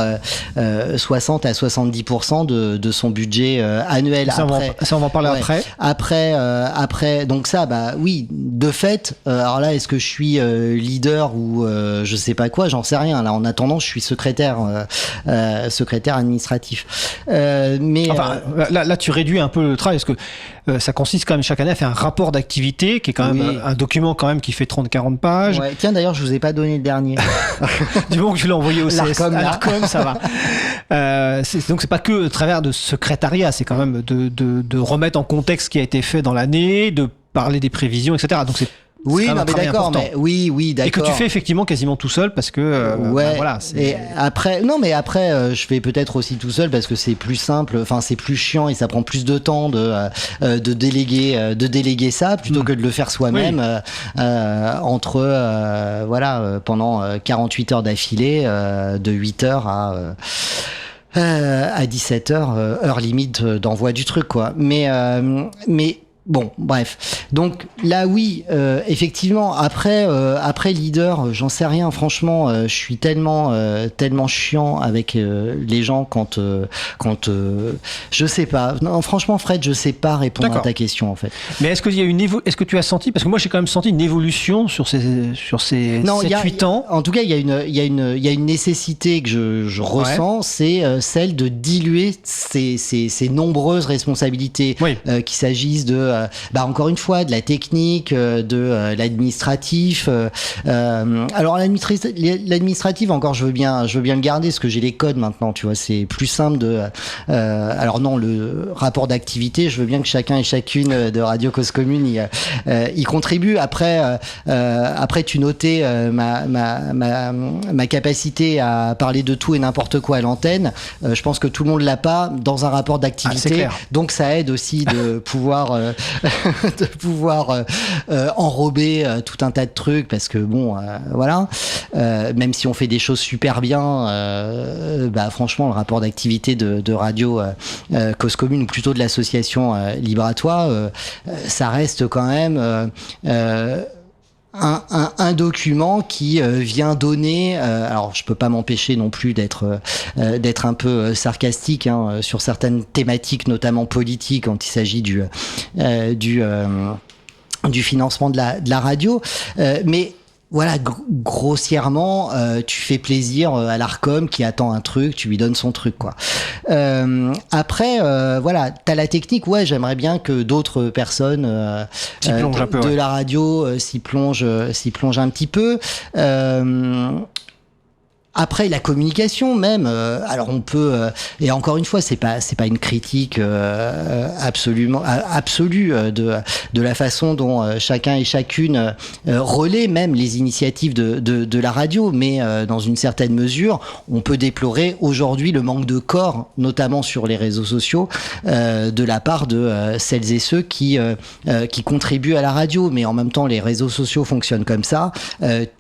60 à 70% de son budget annuel. Ça, on va en parler après. Donc ça, oui, de fait. Alors là, est-ce que je suis leader ou je sais pas quoi, j'en sais rien. Là, en attendant, je suis secrétaire administratif. Là, tu réduis un peu le travail parce que ça consiste quand même chaque année à faire un rapport d'activité qui est quand même un document quand même qui fait 30-40 pages. Ouais. Tiens, d'ailleurs, je vous ai pas donné le dernier. Du moment que je l'ai envoyé au l'Arcom, ça va. Donc c'est pas que au travers de secrétariat, c'est quand même de remettre en contexte ce qui a été fait dans l'année, de parler des prévisions, etc. Donc c'est oui, non, mais d'accord, important. Oui, d'accord. Et que tu fais effectivement quasiment tout seul parce que voilà. Et après, je fais peut-être aussi tout seul parce que c'est plus simple, c'est plus chiant et ça prend plus de temps de déléguer ça plutôt que de le faire soi-même pendant 48 heures d'affilée, de 8 heures à 17 heures, heure limite d'envoi du truc, quoi. Mais bon, bref. Donc là, oui, effectivement. Après leader, j'en sais rien. Franchement, je suis tellement chiant avec les gens quand je sais pas. Non, franchement, Fred, je sais pas répondre à ta question en fait. Mais est-ce qu'il y a est-ce que tu as senti, parce que moi j'ai quand même senti une évolution sur ces 7-8 ans. En tout cas, il y a une nécessité que je ressens, c'est celle de diluer ces nombreuses responsabilités, qu'il s'agisse de encore une fois de la technique, de l'administratif. Alors l'administratif encore je veux bien le garder parce que j'ai les codes maintenant, tu vois, c'est plus simple alors non, le rapport d'activité, je veux bien que chacun et chacune de Radio Cause Commune y contribue. Après tu notais ma capacité à parler de tout et n'importe quoi à l'antenne. Je pense que tout le monde l'a pas dans un rapport d'activité, donc ça aide aussi de pouvoir enrober tout un tas de trucs parce que même si on fait des choses super bien, franchement le rapport d'activité de Radio Cause Commune ou plutôt de l'association Libre à toi, ça reste quand même un document qui vient donner, alors je peux pas m'empêcher non plus d'être un peu sarcastique sur certaines thématiques, notamment politiques, quand il s'agit du financement de la radio, mais voilà, grossièrement, tu fais plaisir à l'Arcom qui attend un truc, tu lui donnes son truc, quoi. Après, voilà, t'as la technique. Ouais, j'aimerais bien que d'autres personnes de la radio s'y plongent un petit peu. Après la communication même, alors on peut et encore une fois c'est pas une critique absolue de la façon dont chacun et chacune relaie même les initiatives de la radio, mais dans une certaine mesure on peut déplorer aujourd'hui le manque de corps, notamment sur les réseaux sociaux, de la part de celles et ceux qui contribuent à la radio. Mais en même temps les réseaux sociaux fonctionnent comme ça,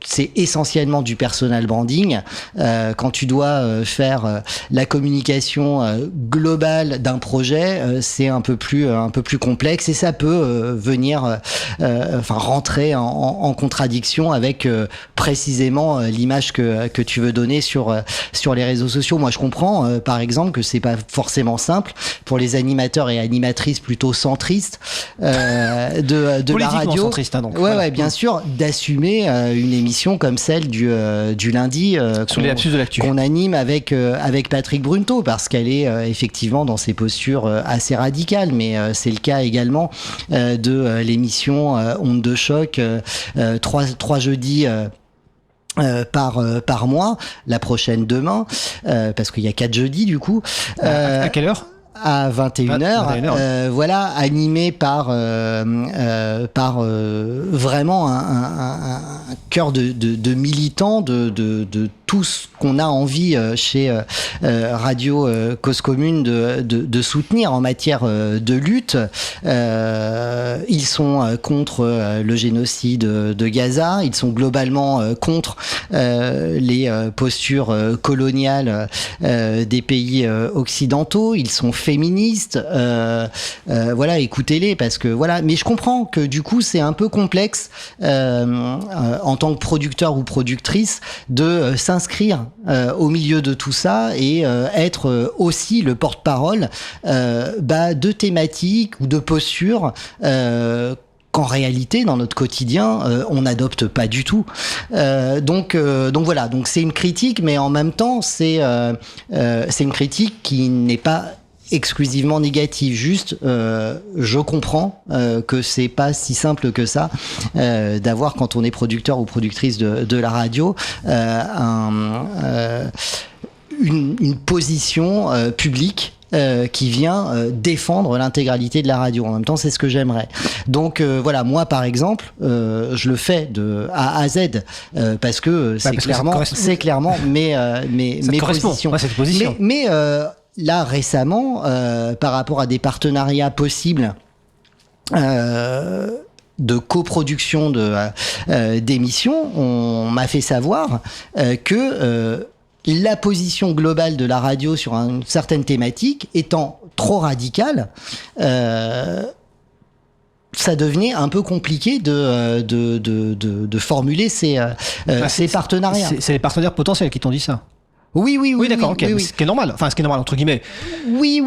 c'est essentiellement du personal branding. Quand tu dois faire la communication globale d'un projet, c'est un peu plus complexe, et ça peut venir rentrer en contradiction avec précisément l'image que tu veux donner sur les réseaux sociaux. Moi je comprends par exemple que c'est pas forcément simple pour les animateurs et animatrices plutôt centristes de la radio, centriste, hein, donc, ouais, bien sûr, d'assumer une émission comme celle du lundi sur les lapsus de l'actu qu'on anime avec Patrick Brunto, parce qu'elle est effectivement dans ses postures assez radicales, mais c'est le cas également de l'émission Onde de choc, 3 jeudis par mois, la prochaine demain, parce qu'il y a 4 jeudis du coup. À quelle heure ? À 21h, voilà, animé par vraiment un cœur de militants de tout ce qu'on a envie chez Radio Cause Commune de soutenir en matière de lutte. Ils sont contre le génocide de Gaza, ils sont globalement contre les postures coloniales des pays occidentaux, ils sont féministes, voilà, écoutez-les, parce que voilà. Mais je comprends que du coup c'est un peu complexe en tant que producteur ou productrice de s'inscrire au milieu de tout ça et être aussi le porte-parole de thématiques ou de postures qu'en réalité dans notre quotidien on n'adopte pas du tout. Donc voilà, donc c'est une critique, mais en même temps c'est une critique qui n'est pas exclusivement négative. Juste je comprends que c'est pas si simple que ça d'avoir, quand on est producteur ou productrice de la radio, une position publique qui vient défendre l'intégralité de la radio. En même temps, c'est ce que j'aimerais. Donc voilà, moi par exemple, je le fais de A à Z parce que c'est clairement mes positions. Ouais, cette position. Mais là récemment, par rapport à des partenariats possibles de coproduction d'émissions, on m'a fait savoir que la position globale de la radio sur une certaine thématique étant trop radicale, ça devenait un peu compliqué de formuler ces partenariats. C'est les partenaires potentiels qui t'ont dit ça. Oui, d'accord, ok. Oui. Ce qui est normal, entre guillemets. Oui.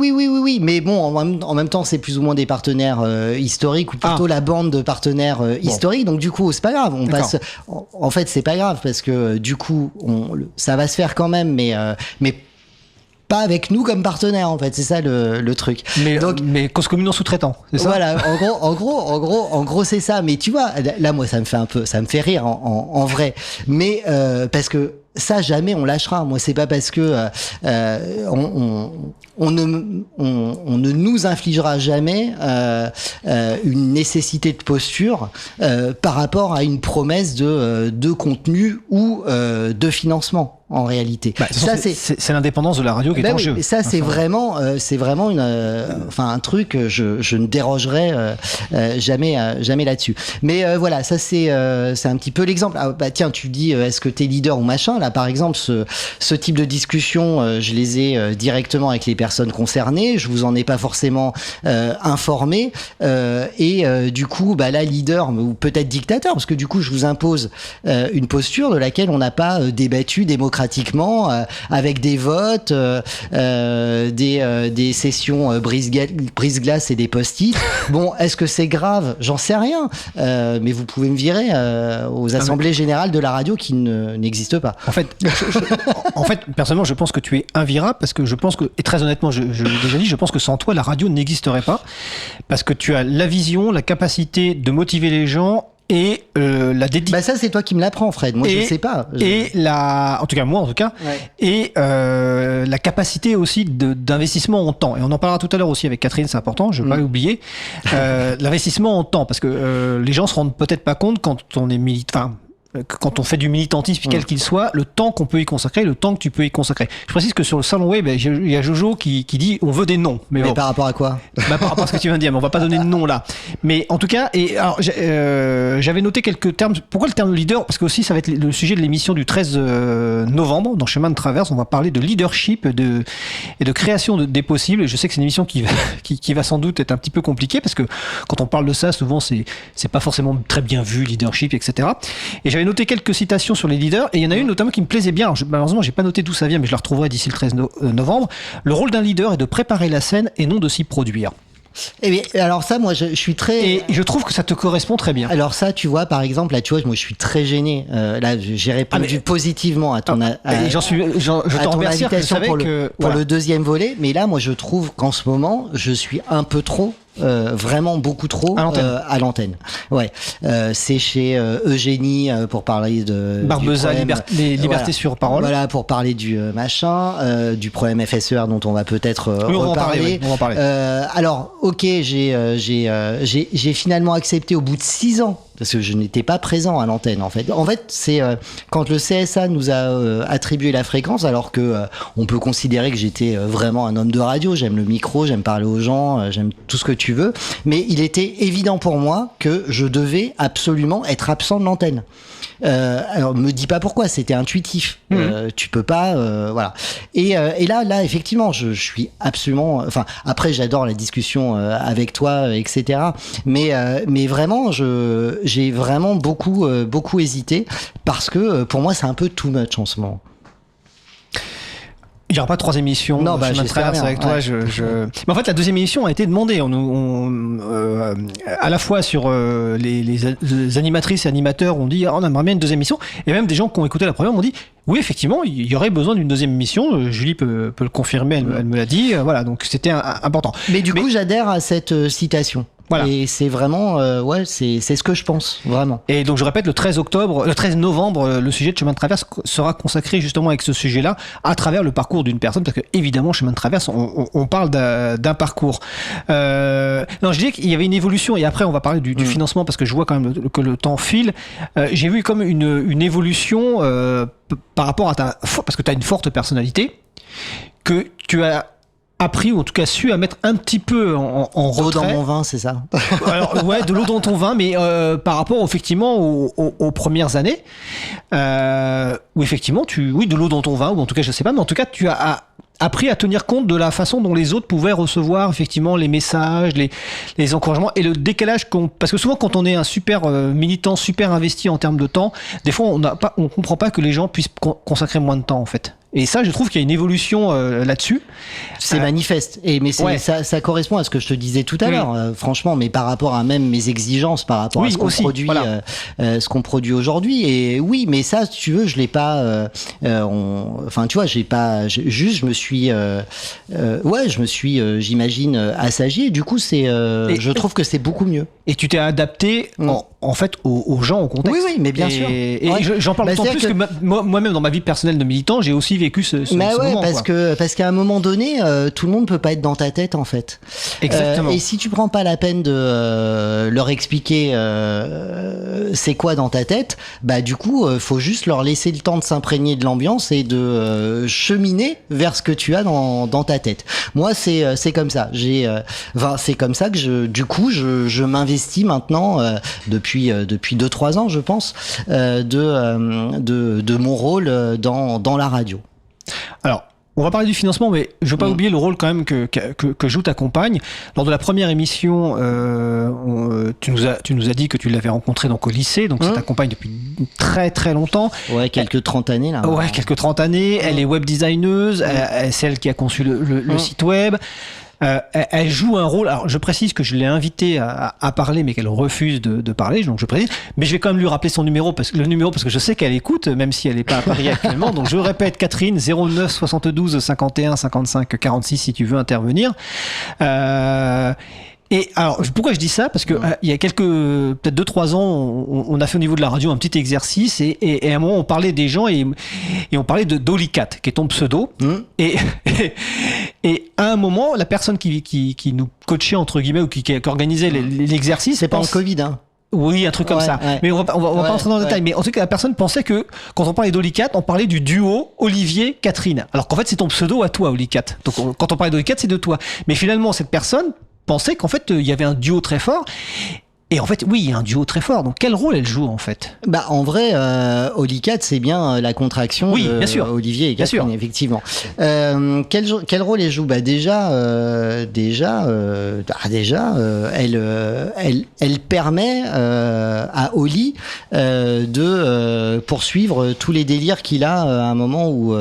Mais bon, en même temps, c'est plus ou moins des partenaires historiques, ou plutôt la bande de partenaires historiques. Donc du coup, c'est pas grave. On passe. En fait, c'est pas grave, parce que du coup, ça va se faire quand même, mais pas avec nous comme partenaire, en fait. C'est ça le truc. Mais Cause Commune en sous-traitant, c'est ça ? Voilà, en gros, c'est ça. Mais tu vois, là, moi, ça me fait rire en vrai. Mais parce que ça, jamais on lâchera. Moi, c'est pas parce que on ne nous infligera jamais une nécessité de posture par rapport à une promesse de contenu ou de financement. En réalité, ça c'est l'indépendance de la radio qui est en jeu. Et ça, c'est vraiment un truc. Je ne dérogerai jamais là-dessus. Mais voilà, ça c'est un petit peu l'exemple. Ah, tiens, tu dis est-ce que t'es leader ou machin. Là, par exemple, ce type de discussion, je les ai directement avec les personnes concernées. Je vous en ai pas forcément informé. Du coup, là, leader ou peut-être dictateur, parce que du coup, je vous impose une posture de laquelle on n'a pas débattu démocratiquement avec des votes, des sessions brise-glace et des post-it. Bon, est-ce que c'est grave? J'en sais rien. Mais vous pouvez me virer aux assemblées générales de la radio qui n'existent pas. En fait, personnellement, je pense que tu es invirable parce que je pense que, et très honnêtement, je l'ai déjà dit, je pense que sans toi, la radio n'existerait pas parce que tu as la vision, la capacité de motiver les gens et la dédication. Ça, c'est toi qui me l'apprends, Fred. Moi, je ne sais pas. En tout cas, moi, ouais. Et la capacité aussi d'investissement en temps. Et on en parlera tout à l'heure aussi avec Catherine, c'est important, je ne vais pas l'oublier. L'investissement en temps, parce que les gens se rendent peut-être pas compte quand on est militant. Quand on fait du militantisme, quel qu'il soit, le temps qu'on peut y consacrer, le temps que tu peux y consacrer. Je précise que sur le salon web, il y a Jojo qui dit on veut des noms. Mais bon. Par rapport à quoi? Par rapport à ce que tu viens de dire, mais on va pas donner de nom là. Mais en tout cas, j'avais noté quelques termes. Pourquoi le terme leader? Parce que aussi ça va être le sujet de l'émission du 13 novembre dans Chemin de Traverse. On va parler de leadership et de création des possibles. Et je sais que c'est une émission qui va sans doute être un petit peu compliquée parce que quand on parle de ça, souvent c'est pas forcément très bien vu, leadership, etc. Et j'avais noté quelques citations sur les leaders et il y en a une notamment qui me plaisait bien. Alors, malheureusement, j'ai pas noté d'où ça vient, mais je la retrouverai d'ici le 13 novembre. Le rôle d'un leader est de préparer la scène et non de s'y produire. Eh bien, alors ça, moi, je suis très... Et je trouve que ça te correspond très bien. Alors ça, tu vois, par exemple, là, tu vois, moi, je suis très gêné. Là, j'ai répondu positivement à ton je t'en remercie. Pour le deuxième volet. Mais là, moi, je trouve qu'en ce moment, je suis un peu trop... vraiment beaucoup trop à l'antenne. Ouais, c'est chez Eugénie pour parler de Barbeza, liberté sur parole. Voilà, pour parler du machin, du problème FSER dont on va peut-être reparler. On va en parler. Alors, ok, j'ai finalement accepté au bout de 6 ans. Parce que je n'étais pas présent à l'antenne, en fait. En fait, c'est quand le CSA nous a attribué la fréquence, alors que on peut considérer que j'étais vraiment un homme de radio. J'aime le micro, j'aime parler aux gens, j'aime tout ce que tu veux. Mais il était évident pour moi que je devais absolument être absent de l'antenne. Alors, me dis pas pourquoi, c'était intuitif. Tu peux pas, voilà. Et là, effectivement, je suis absolument. Enfin, après, j'adore la discussion avec toi, etc. Mais vraiment, j'ai vraiment beaucoup hésité parce que pour moi, c'est un peu too much en ce moment. Il n'y aura pas 3 émissions. Non, je m'intéresse avec toi. Mais en fait, la 2e émission a été demandée. À la fois sur les animatrices et animateurs, on dit on aimerait bien une 2e émission. Et même des gens qui ont écouté la première m'ont dit oui, effectivement, il y aurait besoin d'une 2e émission. Julie peut le confirmer, elle me l'a dit. Voilà, donc c'était important. Mais du coup, j'adhère à cette citation. Voilà. Et c'est vraiment, c'est ce que je pense, vraiment. Et donc je répète, le 13 novembre, le sujet de Chemin de Traverse sera consacré justement avec ce sujet-là, à travers le parcours d'une personne, parce que évidemment, Chemin de Traverse, on parle d'un parcours. Non, je disais qu'il y avait une évolution, et après on va parler du financement, parce que je vois quand même que le temps file. J'ai vu comme une évolution par rapport à parce que tu as une forte personnalité, que tu as appris, ou en tout cas su à mettre un petit peu en retrait. L'eau dans mon vin, c'est ça? Alors, ouais, de l'eau dans ton vin, mais par rapport effectivement aux premières années, où effectivement, de l'eau dans ton vin, ou en tout cas, je sais pas, mais en tout cas, tu as appris à tenir compte de la façon dont les autres pouvaient recevoir effectivement les messages, les encouragements et le décalage parce que souvent quand on est un super militant, super investi en termes de temps, des fois on comprend pas que les gens puissent consacrer moins de temps en fait. Et ça, je trouve qu'il y a une évolution là-dessus. C'est manifeste. Mais ça correspond à ce que je te disais tout à l'heure, franchement, mais par rapport à même mes exigences, par rapport à ce qu'on produit, ce qu'on produit aujourd'hui. Et oui, mais ça, si tu veux, je l'ai pas. Enfin, tu vois, je me suis, j'imagine, assagi. Et du coup, je trouve que c'est beaucoup mieux. Et tu t'es adapté en fait aux gens, au contexte. Oui, mais bien sûr. Et j'en parle d'autant plus que moi-même dans ma vie personnelle de militant, j'ai aussi vécu ce Mais ouais, moment. parce qu'à un moment donné, tout le monde peut pas être dans ta tête en fait. Exactement. Et si tu prends pas la peine de leur expliquer c'est quoi dans ta tête, bah du coup, faut juste leur laisser le temps de s'imprégner de l'ambiance et de cheminer vers ce que tu as dans ta tête. Moi, c'est comme ça. C'est comme ça que je m'investis maintenant depuis 2-3 ans, je pense, de mon rôle dans la radio. Alors, on va parler du financement, mais je veux pas oublier le rôle quand même que joue ta compagne. Lors de la première émission, tu nous as dit que tu l'avais rencontrée donc au lycée, donc c'est ta compagne depuis très très longtemps. Ouais, quelques 30 années là. Ouais, quelques 30 années. Elle est web designeuse, c'est elle qui a conçu le site web. Elle joue un rôle. Alors, je précise que je l'ai invitée à parler, mais qu'elle refuse de parler. Donc, je précise. Mais je vais quand même lui rappeler son numéro parce que je sais qu'elle écoute, même si elle n'est pas à Paris actuellement. Donc, je répète, Catherine, 09 72 51 55 46 si tu veux intervenir. Et alors, pourquoi je dis ça? Parce que il y a peut-être 2-3 ans, on a fait au niveau de la radio un petit exercice et à un moment, on parlait des gens et on parlait de Dolicat, qui est ton pseudo. Et à un moment, la personne qui nous coachait, entre guillemets, ou qui organisait l'exercice... C'est pas en Covid, hein? Oui, un truc comme ça. Ouais. Mais on va pas entrer dans le détail. Mais en tout cas, la personne pensait que quand on parlait d'Olicat, on parlait du duo Olivier-Catherine. Alors qu'en fait, c'est ton pseudo à toi, Olicat. Donc quand on parlait d'Olicat, c'est de toi. Mais finalement, cette personne pensait qu'en fait, il y avait un duo très fort. Et en fait, oui, il y a un duo très fort. Donc, quel rôle elle joue, en fait? Bah, en vrai, Olicat, c'est bien la contraction oui, de bien sûr. Olivier et Catherine, bien sûr. Effectivement. Quel rôle elle joue? Bah, elle permet à Oli de poursuivre tous les délires qu'il a à un moment ou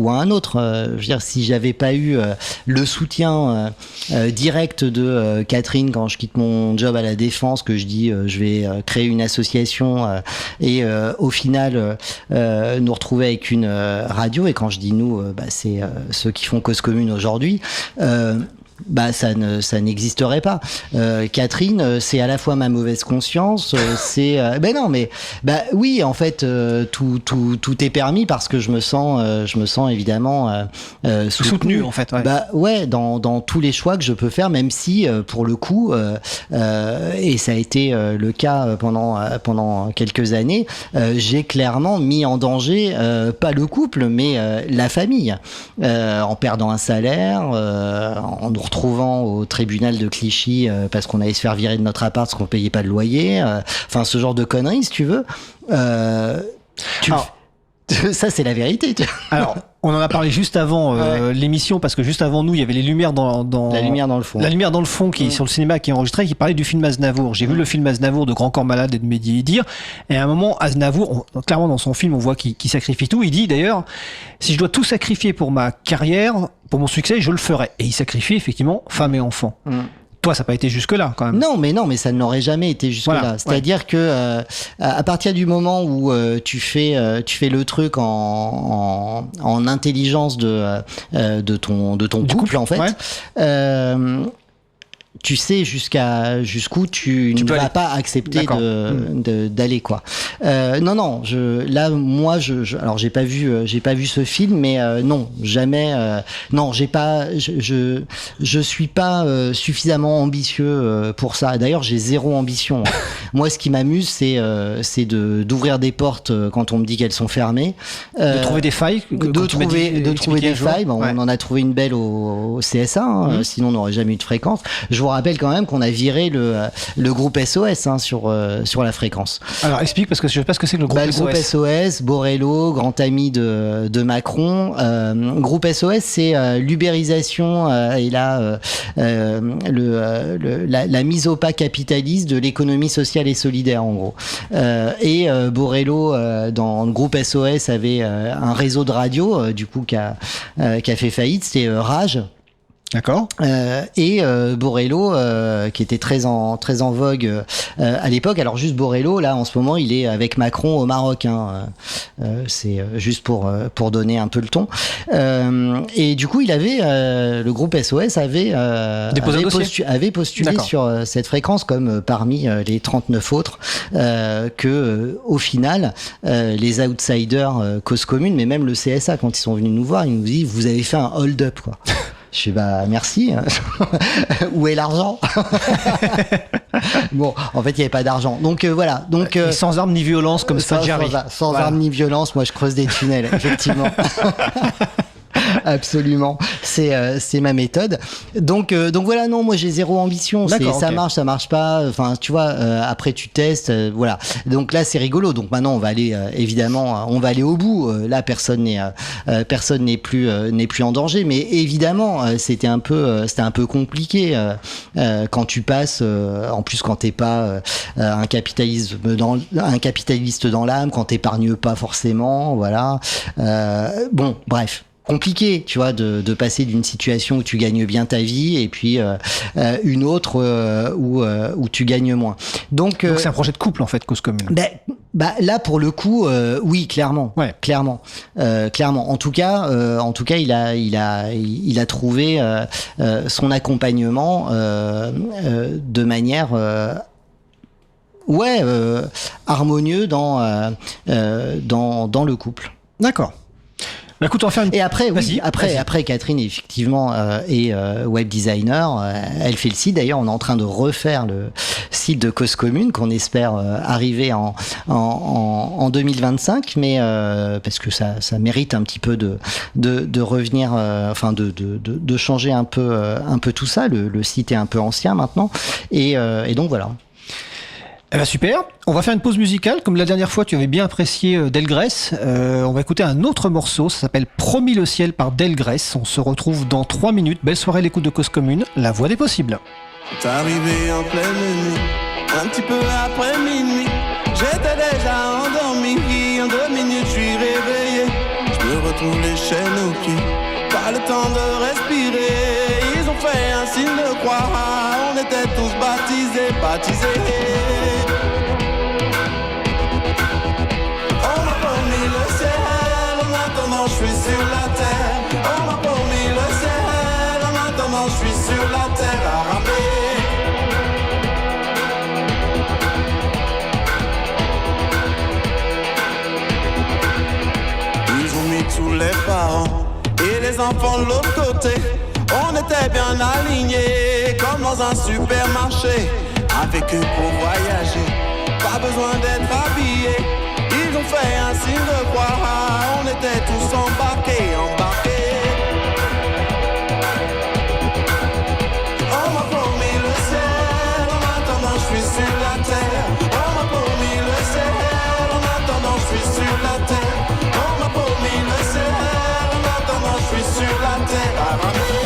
à un autre. Je veux dire, si j'avais pas eu le soutien direct de Catherine quand je quitte mon job à la Défense, que je dis je vais créer une association et au final nous retrouver avec une radio, et quand je dis nous, c'est ceux qui font Cause Commune aujourd'hui. Ça n'existerait pas. Catherine, c'est à la fois ma mauvaise conscience, c'est oui, en fait, tout est permis parce que je me sens évidemment soutenu en fait. Ouais. Dans tous les choix que je peux faire, même si pour le coup, et ça a été le cas pendant quelques années, j'ai clairement mis en danger pas le couple, mais la famille, en perdant un salaire, en nous retrouvant au tribunal de Clichy parce qu'on allait se faire virer de notre appart parce qu'on payait pas de loyer, enfin ce genre de conneries, si tu veux. Ça, c'est la vérité. Alors, on en a parlé juste avant l'émission, parce que juste avant nous, il y avait les lumières dans la lumière dans le fond. La lumière dans le fond qui est sur le cinéma, qui est enregistrée, qui parlait du film Aznavour. J'ai vu le film Aznavour de Grand Corps Malade et de Mehdi Idir. Et à un moment, Aznavour, clairement dans son film, on voit qu'il sacrifie tout. Il dit d'ailleurs, si je dois tout sacrifier pour ma carrière, pour mon succès, je le ferai. Et il sacrifie effectivement femme et enfant. Toi, ça n'a pas été jusque-là, quand même. Non, mais ça n'aurait jamais été jusque-là. Voilà, c'est-à-dire que à partir du moment où tu fais le truc en intelligence de ton couple, en fait, tu sais jusqu'où tu ne vas pas accepter d'aller, quoi. Non, alors j'ai pas vu ce film, mais non, jamais. Non, je suis pas suffisamment ambitieux pour ça. D'ailleurs, j'ai zéro ambition. Moi, ce qui m'amuse, c'est d'ouvrir des portes quand on me dit qu'elles sont fermées. De trouver des failles. De trouver des failles. Bon, on en a trouvé une belle au CSA, sinon on n'aurait jamais eu de fréquence. Je vous rappelle quand même qu'on a viré le groupe SOS sur la fréquence. Alors explique, parce que je sais pas ce que c'est que le groupe SOS. Le groupe SOS, Borrello, grand ami de Macron. Groupe SOS, c'est l'ubérisation et la mise au pas capitaliste de l'économie sociale et solidaire, en gros. Et Borrello, dans le groupe SOS, avait un réseau de radio, du coup, qui a fait faillite. C'était Rage. D'accord. Et Borrello, qui était très en vogue à l'époque. Alors juste Borrello, là en ce moment, il est avec Macron au Maroc. C'est juste pour donner un peu le ton. Et du coup, il avait le groupe SOS avait postulé sur cette fréquence comme parmi les 39 autres que au final les outsiders cause commune, mais même le CSA quand ils sont venus nous voir, ils nous disent vous avez fait un hold-up quoi. Je fais bah merci. Où est l'argent? Bon, en fait, il n'y avait pas d'argent. Donc voilà. Donc sans armes ni violence comme ça, sans armes ni violence, moi je creuse des tunnels, effectivement. Absolument, c'est ma méthode. Donc voilà, non, moi j'ai zéro ambition. Ça marche pas. Enfin, tu vois, après tu testes, voilà. Donc là c'est rigolo. Donc maintenant on va aller évidemment, on va aller au bout. Là personne n'est plus en danger. Mais évidemment, c'était un peu compliqué quand tu passes. En plus quand t'es pas un capitaliste dans l'âme, quand t'épargnes pas forcément, voilà. Bon, bref. Compliqué, tu vois, de passer d'une situation où tu gagnes bien ta vie et puis une autre où tu gagnes moins. Donc c'est un projet de couple en fait, Cause Commune. Bah là pour le coup, oui, clairement, ouais. clairement. En tout cas, il a trouvé son accompagnement de manière harmonieux dans le couple. D'accord. Bah, écoute, on va faire une... Et après, Catherine, effectivement, est web designer. Elle fait le site. D'ailleurs, on est en train de refaire le site de Cause Commune qu'on espère arriver en 2025. Mais parce que ça mérite un petit peu de revenir, de changer un peu tout ça. Le site est un peu ancien maintenant. Et donc voilà. Eh ben super, on va faire une pause musicale. Comme la dernière fois, tu avais bien apprécié Delgrès. On va écouter un autre morceau, ça s'appelle Promis le ciel par Delgrès. On se retrouve dans 3 minutes. Belle soirée à l'écoute de Cause Commune, la voix des possibles. T'es arrivé en pleine nuit, un petit peu après minuit. J'étais déjà endormi, en 2 minutes je suis réveillé. Je me retrouve les chaînes aux pieds, pas le temps de respirer. Ils ont fait un signe de croix, on était tous baptisés. Je suis sur la terre, on m'a promis le ciel. En attendant, je suis sur la terre à ramer. Ils ont mis tous les parents et les enfants de l'autre côté. On était bien alignés, comme dans un supermarché. Avec eux pour voyager, pas besoin d'être habillés. Ils ont fait un signe de croix, on était tous embarqués. On m'a promis le ciel, en attendant je suis sur la terre. On m'a promis le ciel, en attendant je suis sur la terre. On m'a promis le ciel, en attendant je suis sur la terre. À ramer.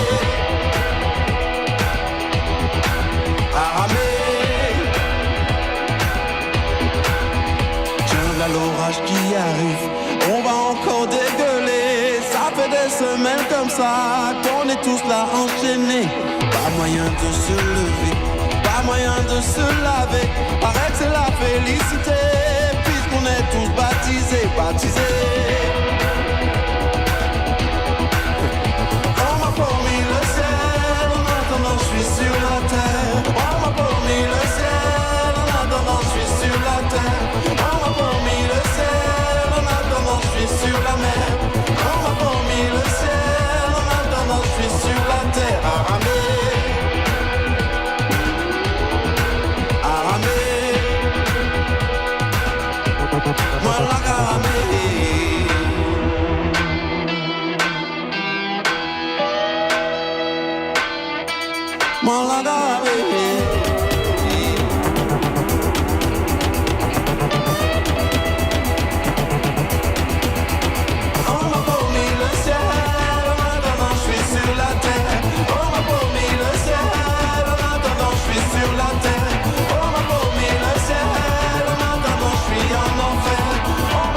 L'orage qui arrive, on va encore dégueuler. Ça fait des semaines comme ça qu'on est tous là enchaînés. Pas moyen de se lever, pas moyen de se laver. Paraît que c'est la félicité, puisqu'on est tous baptisés. On m'a promis le ciel, en attendant je suis sur la terre. On m'a promis le ciel, en attendant je suis sur la terre. On m'a promis le ciel, en attendant je suis sur la mer. On m'a promis le ciel, en attendant je suis sur la terre. À ramer. Moi la garamé. Moi la garamé. On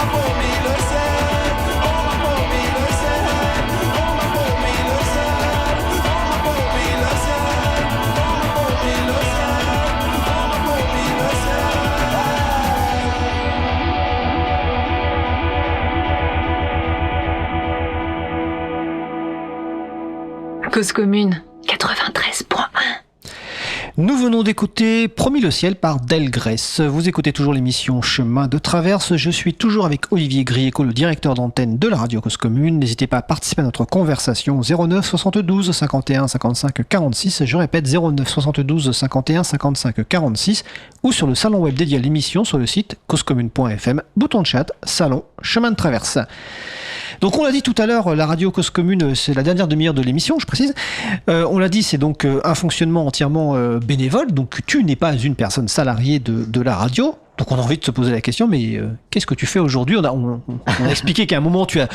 Cause commune 93.1. Nous venons d'écouter Promis le ciel par Delgrès. Vous écoutez toujours l'émission Chemin de Traverse. Je suis toujours avec Olivier Grieco, le directeur d'antenne de la radio Cause Commune. N'hésitez pas à participer à notre conversation 09 72 51 55 46. Je répète 09 72 51 55 46 ou sur le salon web dédié à l'émission sur le site causecommune.fm. Bouton de chat, salon, chemin de traverse. Donc on l'a dit tout à l'heure, la radio Cause Commune, c'est la dernière demi-heure de l'émission, je précise. On l'a dit, c'est donc un fonctionnement entièrement bénévole, donc tu n'es pas une personne salariée de la radio. Donc on a envie de se poser la question, mais qu'est-ce que tu fais aujourd'hui ? On a expliqué qu'à un moment tu as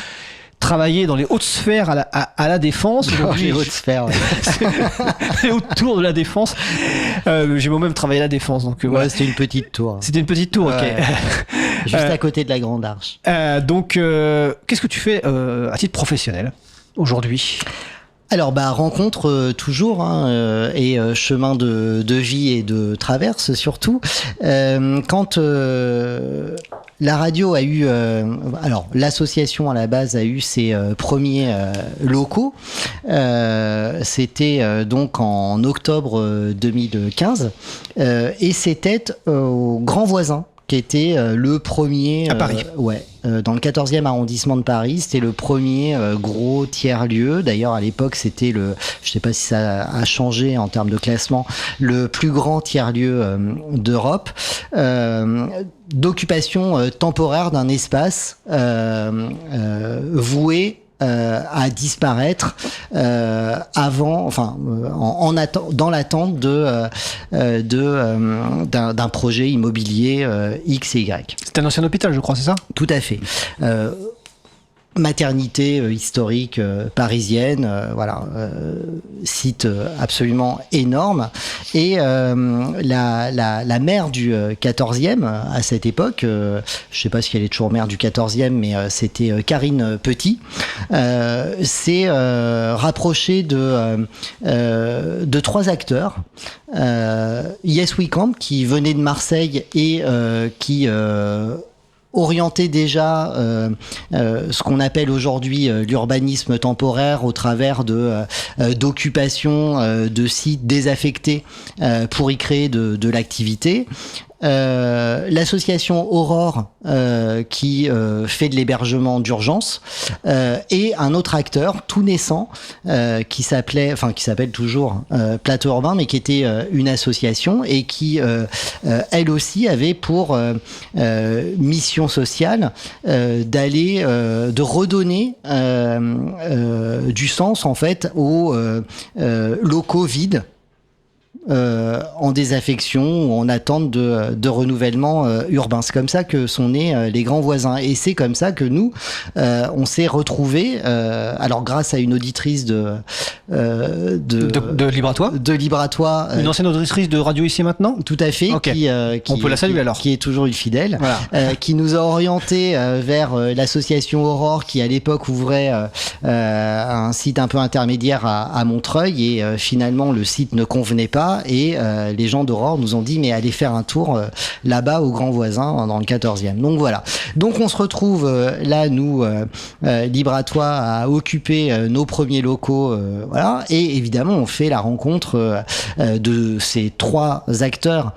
travaillé dans les hautes sphères à la défense. Les hautes sphères, ouais. Les hautes tours de la défense. J'ai moi-même travaillé à la défense, donc Ouais, voilà. c'était une petite tour. C'était une petite tour, ok. Ouais. Juste à côté de la Grande Arche. Donc, qu'est-ce que tu fais à titre professionnel aujourd'hui ? Alors rencontre toujours et chemin de vie et de traverse surtout. Quand la radio a eu, alors l'association à la base a eu ses premiers locaux. C'était donc en octobre 2015 et c'était au Grand Voisin, qui était le premier... À Paris. Dans le 14e arrondissement de Paris. C'était le premier gros tiers-lieu. D'ailleurs, à l'époque, c'était je sais pas si ça a changé en termes de classement, le plus grand tiers-lieu d'Europe. D'occupation temporaire d'un espace voué à disparaître dans l'attente d'un projet immobilier X et Y. C'était un ancien hôpital, je crois, c'est ça ? Tout à fait. Maternité historique parisienne, site absolument énorme. Et la maire du 14e à cette époque, je sais pas si elle est toujours maire du 14e, mais c'était Karine Petit, s'est rapprochée de trois acteurs. Yes We Camp, qui venait de Marseille et qui orienter déjà ce qu'on appelle aujourd'hui l'urbanisme temporaire au travers d'occupation de sites désaffectés pour y créer de l'activité. L'association Aurore qui fait de l'hébergement d'urgence et un autre acteur tout naissant qui s'appelle toujours Plateau Urbain, mais qui était une association et qui elle aussi avait pour mission sociale de redonner du sens en fait aux locaux vides en désaffection ou en attente de renouvellement urbain. C'est comme ça que sont nés les Grands Voisins. Et c'est comme ça que nous, on s'est retrouvés, alors grâce à une auditrice de Libre-à-toi ? De Libre-à-toi. Une ancienne auditrice de Radio Ici Maintenant ? Tout à fait. Okay. On peut la saluer alors. Qui est toujours une fidèle. Voilà. Qui nous a orientés vers l'association Aurore qui à l'époque ouvrait un site un peu intermédiaire à Montreuil et finalement le site ne convenait pas. Et les gens d'Aurore nous ont dit mais allez faire un tour là-bas au Grand Voisin dans le 14e. Donc voilà. Donc on se retrouve là nous Libre-à-toi à occuper nos premiers locaux voilà, et évidemment on fait la rencontre de ces trois acteurs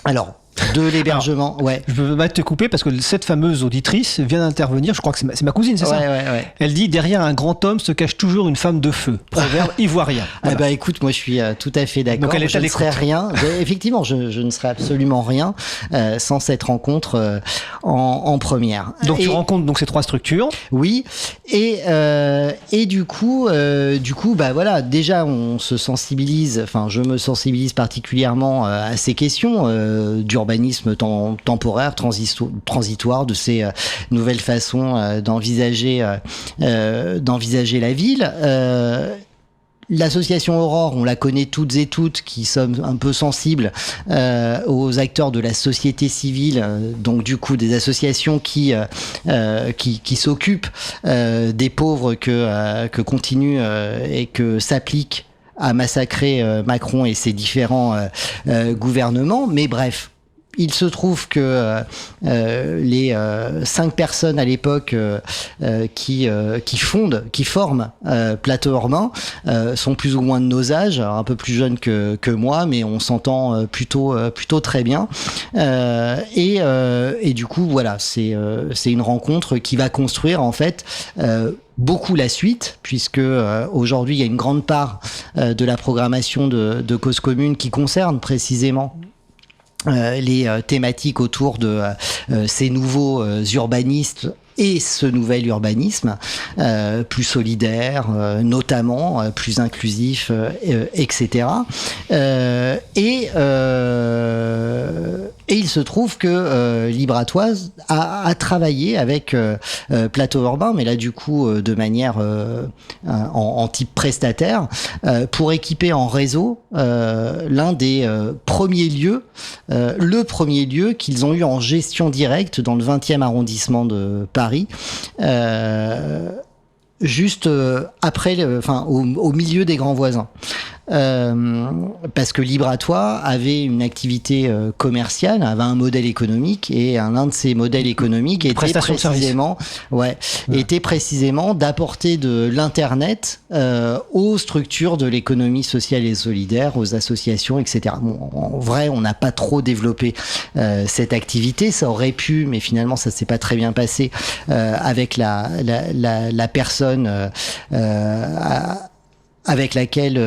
alors de l'hébergement. Ouais. Je peux pas te couper parce que cette fameuse auditrice vient d'intervenir, je crois que c'est ma cousine, c'est ça ? Ouais. Elle dit derrière un grand homme se cache toujours une femme de feu. Proverbe ivoirien. Voilà. Ah bah écoute, moi je suis tout à fait d'accord. Donc elle est je ne serais rien. Effectivement, je ne serais absolument rien sans cette rencontre en première. Donc tu rencontres donc ces trois structures. Oui. Et du coup, bah voilà, déjà on se sensibilise. Enfin, je me sensibilise particulièrement à ces questions d'urbanisme temporaire, transitoire, de ces nouvelles façons d'envisager la ville. L'association Aurore, on la connaît toutes et toutes, qui sommes un peu sensibles aux acteurs de la société civile, donc du coup des associations qui s'occupent des pauvres que continue et que s'applique à massacrer Macron et ses différents gouvernements. Mais bref, il se trouve que les 5 personnes à l'époque qui forment Plateau Urbain sont plus ou moins de nos âges, alors un peu plus jeunes que moi, mais on s'entend plutôt très bien. Et du coup, voilà, c'est une rencontre qui va construire en fait beaucoup la suite, puisque aujourd'hui il y a une grande part de la programmation de Cause Commune qui concerne précisément les thématiques autour de ces nouveaux urbanistes et ce nouvel urbanisme plus solidaire, notamment plus inclusif, etc. Et il se trouve que Libratoise a travaillé avec Plateau Urbain, mais là du coup de manière en type prestataire, pour équiper en réseau l'un des premiers lieux, le premier lieu qu'ils ont eu en gestion directe dans le 20e arrondissement de Paris, juste après, au milieu des grands voisins. Parce que Libratois avait une activité commerciale, avait un modèle économique, et l'un de ces modèles économiques était précisément d'apporter de l'internet aux structures de l'économie sociale et solidaire, aux associations, etc. Bon, en vrai, on n'a pas trop développé cette activité, ça aurait pu, mais finalement ça s'est pas très bien passé avec la personne avec laquelle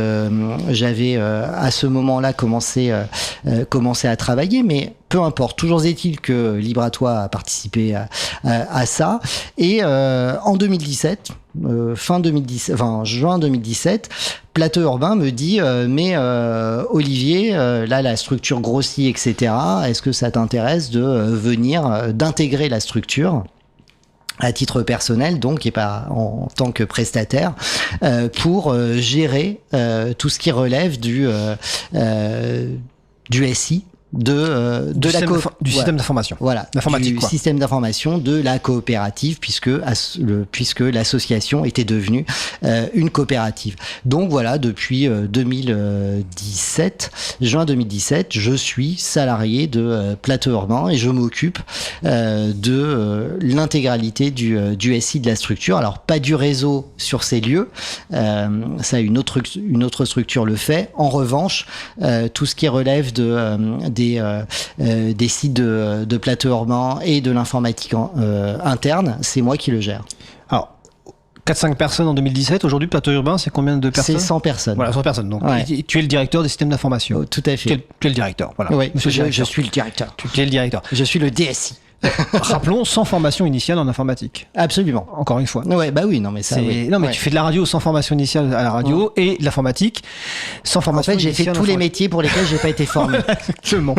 j'avais à ce moment-là commencé à travailler, mais peu importe. Toujours est-il que Libratois a participé à ça. Et en 2017, juin 2017, Plateau Urbain me dit mais Olivier, là la structure grossit, etc. Est-ce que ça t'intéresse de venir, d'intégrer la structure à titre personnel, donc, et pas en tant que prestataire, pour gérer tout ce qui relève du SI, du système d'information. Voilà, du système d'information de la coopérative, puisque l'association était devenue une coopérative. Donc voilà, depuis juin 2017, je suis salarié de Plateau Urbain et je m'occupe de l'intégralité du SI de la structure. Alors pas du réseau sur ces lieux, ça une autre structure le fait. En revanche, tout ce qui relève des sites de Plateau Urbain et de l'informatique interne, c'est moi qui le gère. Alors, 4-5 personnes en 2017. Aujourd'hui, Plateau Urbain, c'est combien de personnes ? C'est 100 personnes. Voilà, 100 personnes. Donc, ouais. Tu es le directeur des systèmes d'information. Oh, tout à fait. Tu es le directeur. Voilà. Oui, je suis le directeur. Tu es le directeur. Je suis le DSI. Rappelons, sans formation initiale en informatique. Absolument. Encore une fois. Ouais, bah oui, non mais ça. Oui. Non mais tu fais de la radio sans formation initiale à la radio et de l'informatique sans formation initiale. En fait, j'ai fait tous les métiers pour lesquels j'ai pas été formé. Exactement.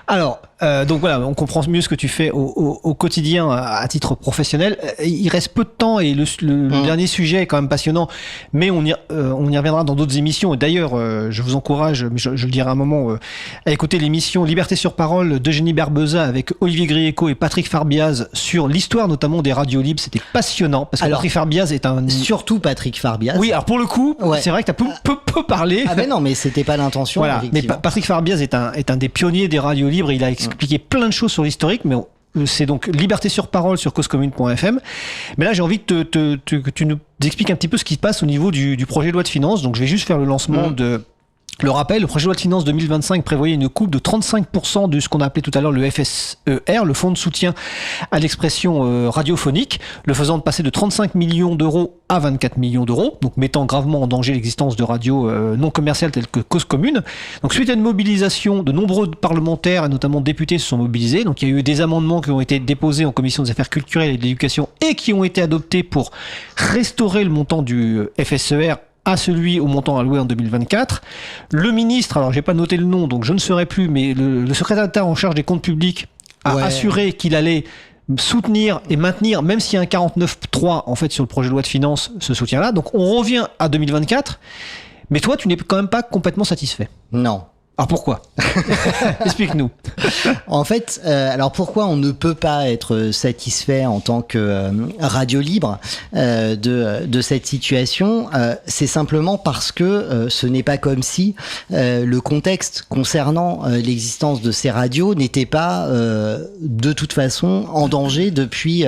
Alors, donc voilà, on comprend mieux ce que tu fais au quotidien à titre professionnel. Il reste peu de temps et le dernier sujet est quand même passionnant, mais on y reviendra dans d'autres émissions. Et d'ailleurs, je vous encourage, mais je le dirai à un moment, à écouter l'émission Liberté sur parole d'Eugénie Berbeza avec Olivier Grieco et Patrick Farbiaz sur l'histoire notamment des radios libres. C'était passionnant parce que Patrick Farbiaz est surtout Patrick Farbiaz. Oui, alors pour le coup, c'est vrai que tu as peu parlé. Ah ben non, mais c'était pas l'intention. Voilà, mais Patrick Farbiaz est un des pionniers des radios libres. Il a expliqué plein de choses sur l'historique, mais c'est donc Liberté sur parole sur causecommune.fm. Mais là, j'ai envie que tu nous expliques un petit peu ce qui se passe au niveau du projet de loi de finances. Donc, je vais juste faire le lancement de... Le rappel, le projet de loi de finances 2025 prévoyait une coupe de 35% de ce qu'on a appelé tout à l'heure le FSER, le fonds de soutien à l'expression radiophonique, le faisant passer de 35 millions d'euros à 24 millions d'euros, donc mettant gravement en danger l'existence de radios non commerciales telles que Cause Commune. Donc suite à une mobilisation, de nombreux parlementaires et notamment députés se sont mobilisés. Donc il y a eu des amendements qui ont été déposés en commission des affaires culturelles et de l'éducation et qui ont été adoptés pour restaurer le montant du FSER à celui au montant alloué en 2024. Le ministre, alors j'ai pas noté le nom, donc je ne saurais plus, mais le secrétaire d'État en charge des comptes publics a assuré qu'il allait soutenir et maintenir, même s'il y a un 49.3 en fait sur le projet de loi de finances, ce soutien-là. Donc on revient à 2024, mais toi tu n'es quand même pas complètement satisfait. Non. Alors pourquoi? Explique-nous. En fait, alors pourquoi on ne peut pas être satisfait en tant que radio libre de cette situation? C'est simplement parce que ce n'est pas comme si le contexte concernant l'existence de ces radios n'était pas de toute façon en danger depuis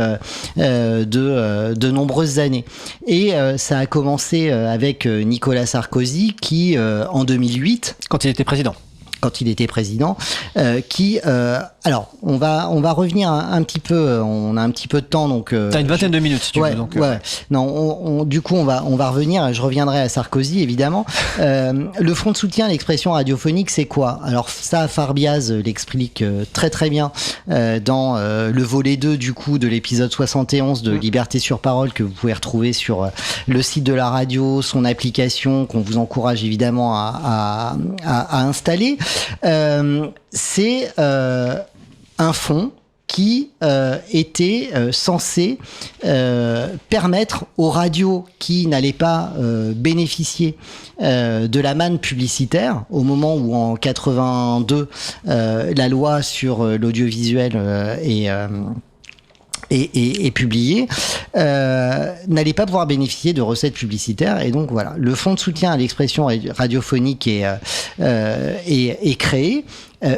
de nombreuses années. Et ça a commencé avec Nicolas Sarkozy qui, en 2008, Quand il était président. Alors on va revenir un petit peu, on a un petit peu de temps, donc T'as une vingtaine de minutes si tu veux. Donc, non, du coup on va revenir, je reviendrai à Sarkozy évidemment. Le front de soutien à l'expression radiophonique, c'est quoi? Alors ça, Farbiaz l'explique très très bien dans le volet 2 du coup de l'épisode 71 de Liberté sur parole, que vous pouvez retrouver sur le site de la radio, son application qu'on vous encourage évidemment à installer. C'est un fonds qui était censé permettre aux radios qui n'allaient pas bénéficier de la manne publicitaire au moment où en 82 la loi sur l'audiovisuel est publié, n'allait pas pouvoir bénéficier de recettes publicitaires. Et donc voilà, le fonds de soutien à l'expression radiophonique est créé.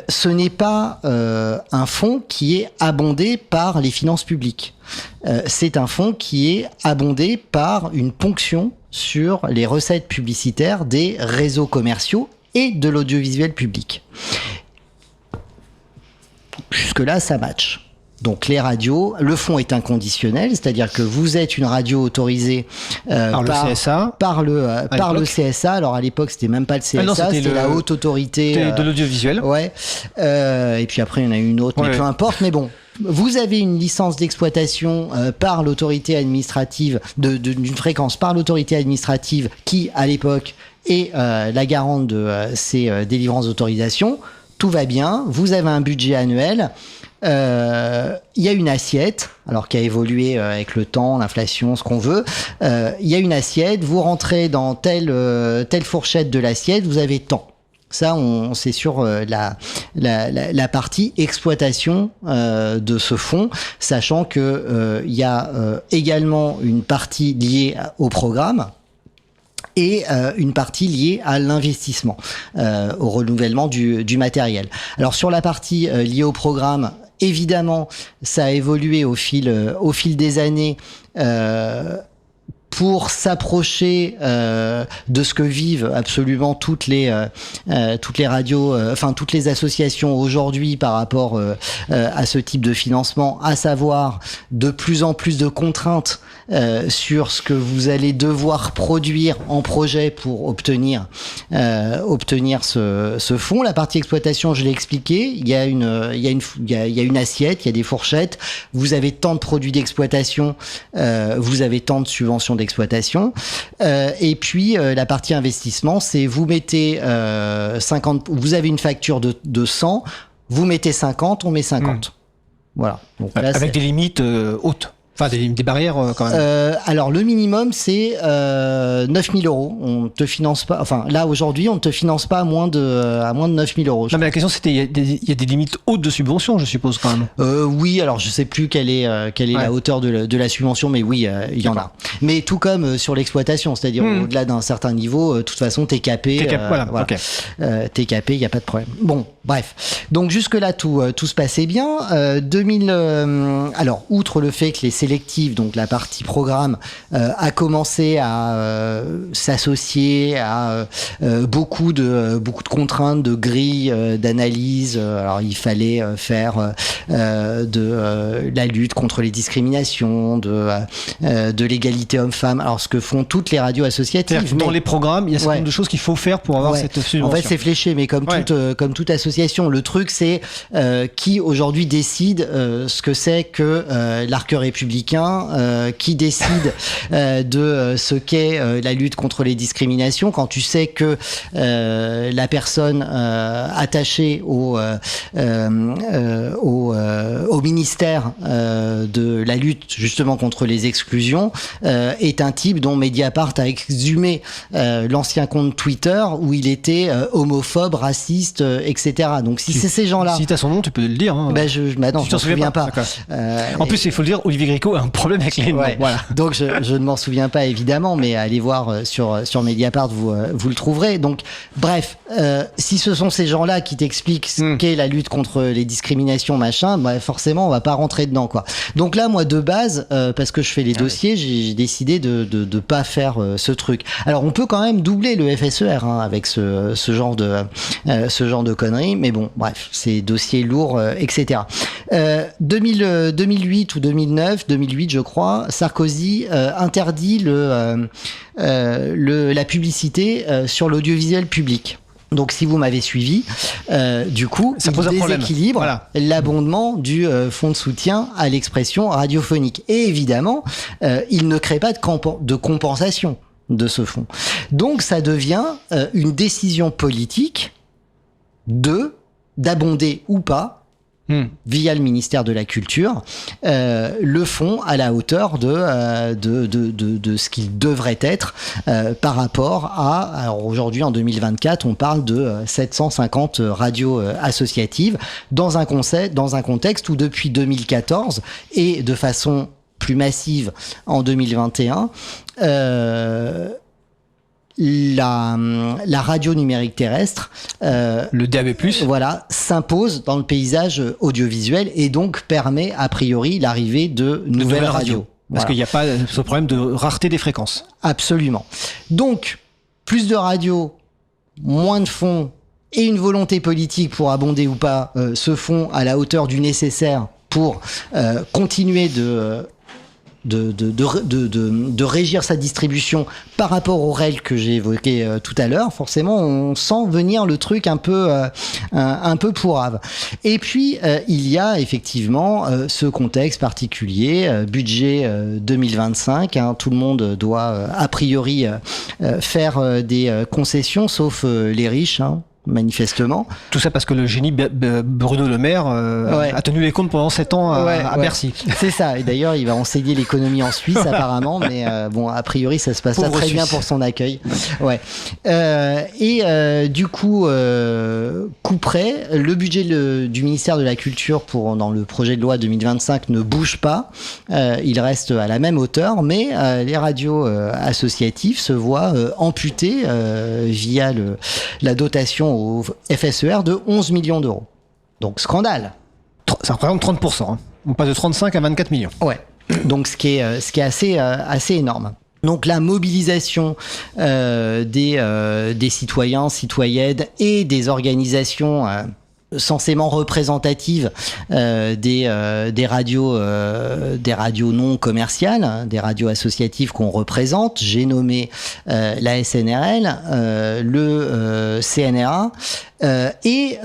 Ce n'est pas un fonds qui est abondé par les finances publiques. C'est un fonds qui est abondé par une ponction sur les recettes publicitaires des réseaux commerciaux et de l'audiovisuel public. Jusque-là, ça match. Donc les radios, le fonds est inconditionnel, c'est-à-dire que vous êtes une radio autorisée par le CSA. Par le CSA. Alors à l'époque, c'était même pas le CSA, c'était la haute autorité de l'audiovisuel. Ouais. Et puis après, il y en a une autre, mais peu importe. Mais bon, vous avez une licence d'exploitation par l'autorité administrative d'une fréquence par l'autorité administrative qui, à l'époque, est la garante de ces délivrances d'autorisation. Tout va bien. Vous avez un budget annuel. Il y a une assiette, alors qui a évolué avec le temps, l'inflation, ce qu'on veut. Il y a une assiette, vous rentrez dans telle fourchette de l'assiette, vous avez tant. Ça, c'est sur la partie exploitation de ce fonds, sachant que il y a également une partie liée au programme et une partie liée à l'investissement, au renouvellement du matériel. Alors sur la partie liée au programme, évidemment, ça a évolué au fil des années pour s'approcher de ce que vivent absolument toutes les radios, enfin toutes les associations aujourd'hui par rapport à ce type de financement, à savoir de plus en plus de contraintes sur ce que vous allez devoir produire en projet pour obtenir ce fonds. La partie exploitation, je l'ai expliqué, il y a une assiette, il y a des fourchettes, vous avez tant de produits d'exploitation, vous avez tant de subventions d'exploitation, et puis la partie investissement, c'est vous mettez 50, vous avez une facture de 100, vous mettez 50, on met 50. Voilà. Donc là, avec des limites hautes. Enfin, des barrières quand même. Alors, le minimum, c'est 9 000 euros. On te finance pas. Enfin, là, aujourd'hui, on ne te finance pas à moins de 9 000 euros. Non, mais la question, c'était, il y a des limites hautes de subvention, je suppose, quand même. Oui, alors, je sais plus quelle est la hauteur de la subvention, mais oui, il y en a. Mais tout comme sur l'exploitation, c'est-à-dire au-delà d'un certain niveau, de toute façon, t'es capé. Voilà. Okay. T'es capé, il n'y a pas de problème. Bon, bref. Donc, jusque-là, tout se passait bien. Alors, outre le fait que les sélective, donc la partie programme, a commencé à s'associer à beaucoup de contraintes, de grilles d'analyse. Alors il fallait faire de la lutte contre les discriminations, de l'égalité homme-femme. Alors ce que font toutes les radios associatives. Dans les programmes, il y a certaines de choses qu'il faut faire pour avoir cette subvention. En fait, c'est fléché, mais comme toute association, le truc c'est qui aujourd'hui décide ce que c'est que l'Arc Républicain républicain qui décide de ce qu'est la lutte contre les discriminations, quand tu sais que la personne attachée au ministère de la lutte justement contre les exclusions est un type dont Mediapart a exhumé l'ancien compte Twitter où il était homophobe, raciste, etc. Donc si c'est ces gens-là... Si t'as son nom, tu peux le dire. Hein. Non, je m'en souviens pas. En plus, il faut le dire, Olivier Gréco a un problème avec les noms. Ouais. Voilà. Donc je ne m'en souviens pas évidemment, mais allez voir sur Mediapart, vous le trouverez. Donc bref, si ce sont ces gens-là qui t'expliquent ce qu'est la lutte contre les discriminations, machin, bah forcément on va pas rentrer dedans, quoi. Donc là, moi de base, parce que je fais les dossiers, j'ai décidé de pas faire ce truc. Alors on peut quand même doubler le FSER avec ce genre de conneries, mais bon, bref, c'est dossier lourd, etc. 2008 ou 2008 je crois, Sarkozy interdit la publicité sur l'audiovisuel public. Donc si vous m'avez suivi, du coup, ça pose un déséquilibre voilà. l'abondement du fonds de soutien à l'expression radiophonique. Et évidemment, il ne crée pas de compensation de ce fonds. Donc ça devient une décision politique d'abonder ou pas via le ministère de la Culture, le fonds à la hauteur de ce qu'il devrait être par rapport à... Alors aujourd'hui, en 2024, on parle de 750 radios associatives dans un contexte où depuis 2014 et de façon plus massive en 2021, la radio numérique terrestre, le DAB+, voilà, s'impose dans le paysage audiovisuel et donc permet a priori l'arrivée de nouvelles radios. Parce Voilà. qu'il n'y a pas ce problème de rareté des fréquences. Absolument. Donc, plus de radios, moins de fonds et une volonté politique pour abonder ou pas ce fonds à la hauteur du nécessaire pour continuer de régir sa distribution par rapport aux règles que j'ai évoquées tout à l'heure. Forcément, on sent venir le truc un peu pourrave. Et puis, il y a effectivement ce contexte particulier, budget 2025. Tout le monde doit a priori faire des concessions, sauf les riches. Manifestement. Tout ça parce que le génie Bruno Le Maire a tenu les comptes pendant 7 ans à Bercy. C'est ça. Et d'ailleurs, il va enseigner l'économie en Suisse apparemment, mais bon, a priori, ça se passe pas très bien pour son accueil. Ouais. Du coup, coup près, le budget du ministère de la Culture dans le projet de loi 2025 ne bouge pas. Il reste à la même hauteur, mais les radios associatives se voient amputées via la dotation au FSER de 11 millions d'euros. Donc, scandale. Ça représente 30%. On passe de 35 à 24 millions. Ouais. Donc, ce qui est assez énorme. Donc, la mobilisation des citoyens, citoyennes et des organisations censément représentatives des radios non commerciales, des radios associatives qu'on représente. J'ai nommé la SNRL, le CNRA et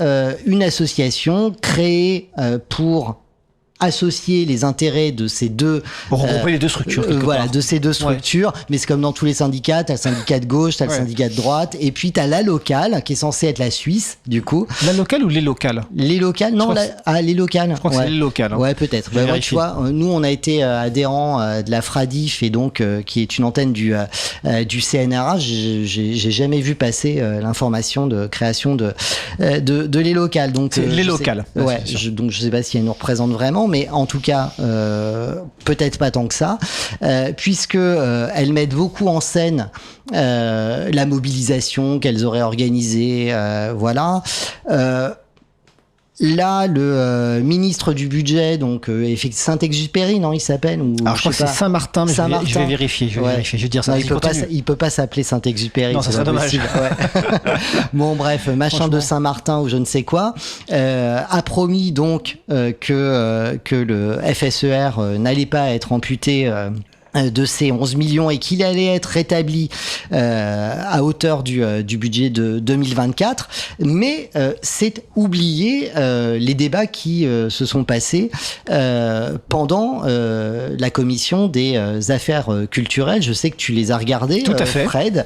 une association créée pour associer les intérêts de ces deux regrouper les deux structures de ces deux structures, mais c'est comme dans tous les syndicats, t'as le syndicat de gauche, t'as le syndicat de droite, et puis t'as la locale qui est censée être la Suisse du coup. La locale ou les locales? Les locales, non, les locales. Je crois que c'est les locales. Ouais, peut-être. Bah, tu vois, nous on a été adhérents de la Fradif et donc qui est une antenne du CNRA. J'ai jamais vu passer l'information de création de les locales. Donc les locales. Donc je sais pas si elles nous représentent vraiment, mais en tout cas peut-être pas tant que ça, puisque elles mettent beaucoup en scène la mobilisation qu'elles auraient organisée, voilà. Là, le ministre du budget, donc Saint-Exupéry, non, il s'appelle, ou alors je crois que c'est Saint-Martin, mais je vais vérifier. Je vais dire ça. Non, il peut pas s'appeler Saint-Exupéry. Non, ça serait dommage. Ouais. Bon, bref, machin de Saint-Martin ou je ne sais quoi, a promis donc que le FSER n'allait pas être amputé de ces 11 millions et qu'il allait être rétabli à hauteur du budget de 2024, mais c'est oublier les débats qui se sont passés pendant la commission des affaires culturelles. Je sais que tu les as regardés, tout à fait. Fred,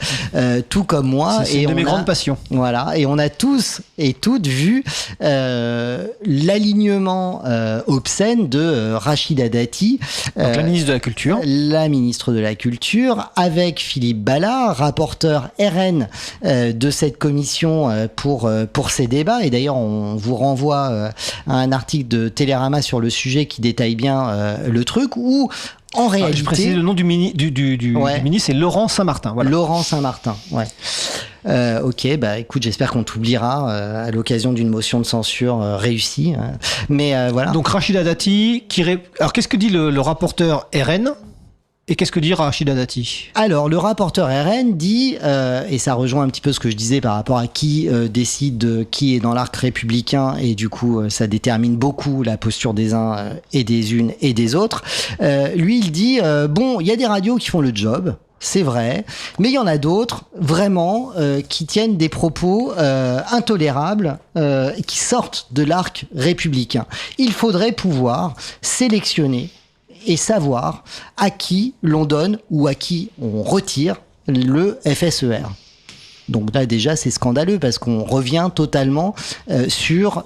tout comme moi. C'est une de mes grandes passions. Voilà, et on a tous et toutes vu l'alignement obscène de Rachida Dati, donc la ministre de la Culture. La ministre de la Culture, avec Philippe Ballard, rapporteur RN de cette commission pour ces débats. Et d'ailleurs, on vous renvoie à un article de Télérama sur le sujet qui détaille bien le truc, où en réalité... Je précise le nom du ministre, c'est Laurent Saint-Martin. Voilà. Laurent Saint-Martin, ouais. Ok, bah écoute, j'espère qu'on t'oubliera à l'occasion d'une motion de censure réussie. Mais voilà. Donc Rachida Dati, alors qu'est-ce que dit le rapporteur RN et qu'est-ce que dit Rachida Dati ? Alors le rapporteur RN dit, et ça rejoint un petit peu ce que je disais par rapport à qui décide de qui est dans l'arc républicain, et du coup ça détermine beaucoup la posture des uns et des unes et des autres. Lui il dit, bon, il y a des radios qui font le job. C'est vrai, mais il y en a d'autres, vraiment, qui tiennent des propos intolérables, qui sortent de l'arc républicain. Il faudrait pouvoir sélectionner et savoir à qui l'on donne ou à qui on retire le FSER. Donc là, déjà, c'est scandaleux, parce qu'on revient totalement sur...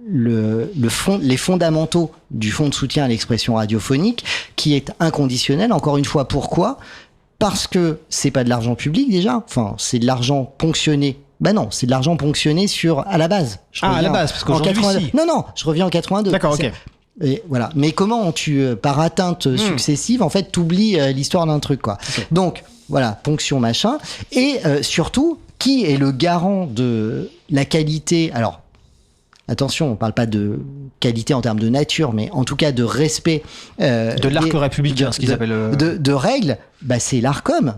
les fondamentaux du fonds de soutien à l'expression radiophonique, qui est inconditionnel. Encore une fois, pourquoi ? Parce que c'est pas de l'argent public déjà, enfin c'est de l'argent ponctionné. Bah non, c'est de l'argent ponctionné à la base. À la base, parce qu'aujourd'hui si. Non, je reviens en 82. D'accord, ok. Et voilà. Mais comment par atteinte successive, en fait, t'oublies l'histoire d'un truc, quoi. Okay. Donc voilà, ponction machin, et surtout, qui est le garant de la qualité ? Alors, attention, on parle pas de qualité en termes de nature, mais en tout cas de respect de l'arc républicain, ce qu'ils appellent de règles. Bah c'est l'Arcom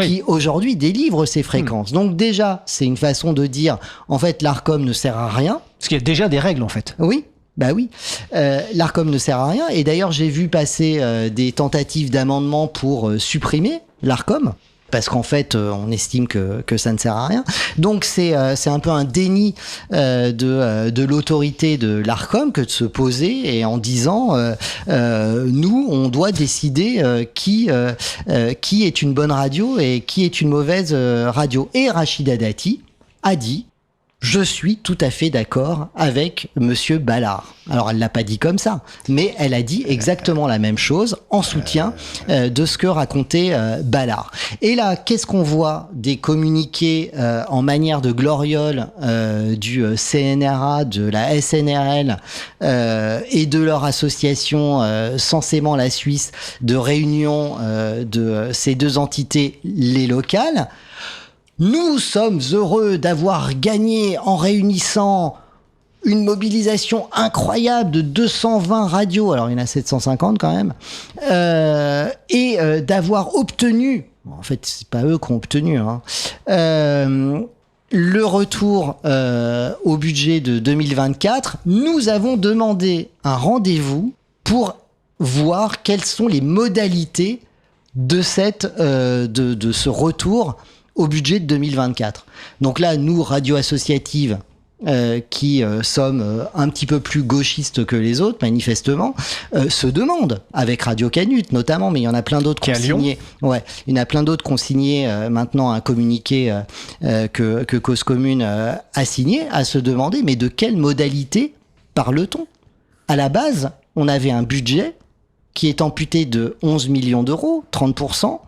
qui aujourd'hui délivre ces fréquences. Donc déjà, c'est une façon de dire en fait l'Arcom ne sert à rien. Parce qu'il y a déjà des règles en fait. Oui. Bah oui, l'Arcom ne sert à rien. Et d'ailleurs, j'ai vu passer des tentatives d'amendement pour supprimer l'Arcom. Parce qu'en fait, on estime que ça ne sert à rien. Donc c'est un peu un déni de l'autorité de l'Arcom que de se poser et en disant nous, on doit décider qui est une bonne radio et qui est une mauvaise radio. Et Rachida Dati a dit: je suis tout à fait d'accord avec Monsieur Ballard. Alors, elle l'a pas dit comme ça, mais elle a dit exactement la même chose en soutien de ce que racontait Ballard. Et là, qu'est-ce qu'on voit des communiqués en manière de gloriole du CNRA, de la SNRL et de leur association censément la Suisse, de réunion de ces deux entités, les locales. Nous sommes heureux d'avoir gagné en réunissant une mobilisation incroyable de 220 radios, alors il y en a 750 quand même, et d'avoir obtenu, en fait c'est pas eux qui ont obtenu, le retour au budget de 2024. Nous avons demandé un rendez-vous pour voir quelles sont les modalités de ce retour au budget de 2024. Donc là, nous, radio associative, qui sommes un petit peu plus gauchistes que les autres, manifestement, se demandent, avec Radio Canut notamment, mais il y en a plein d'autres qui ont signé. Ouais, il y en a plein d'autres qui ont signé maintenant un communiqué que Cause Commune a signé, à se demander, mais de quelle modalité parle-t-on ? À la base, on avait un budget qui est amputé de 11 millions d'euros, 30%.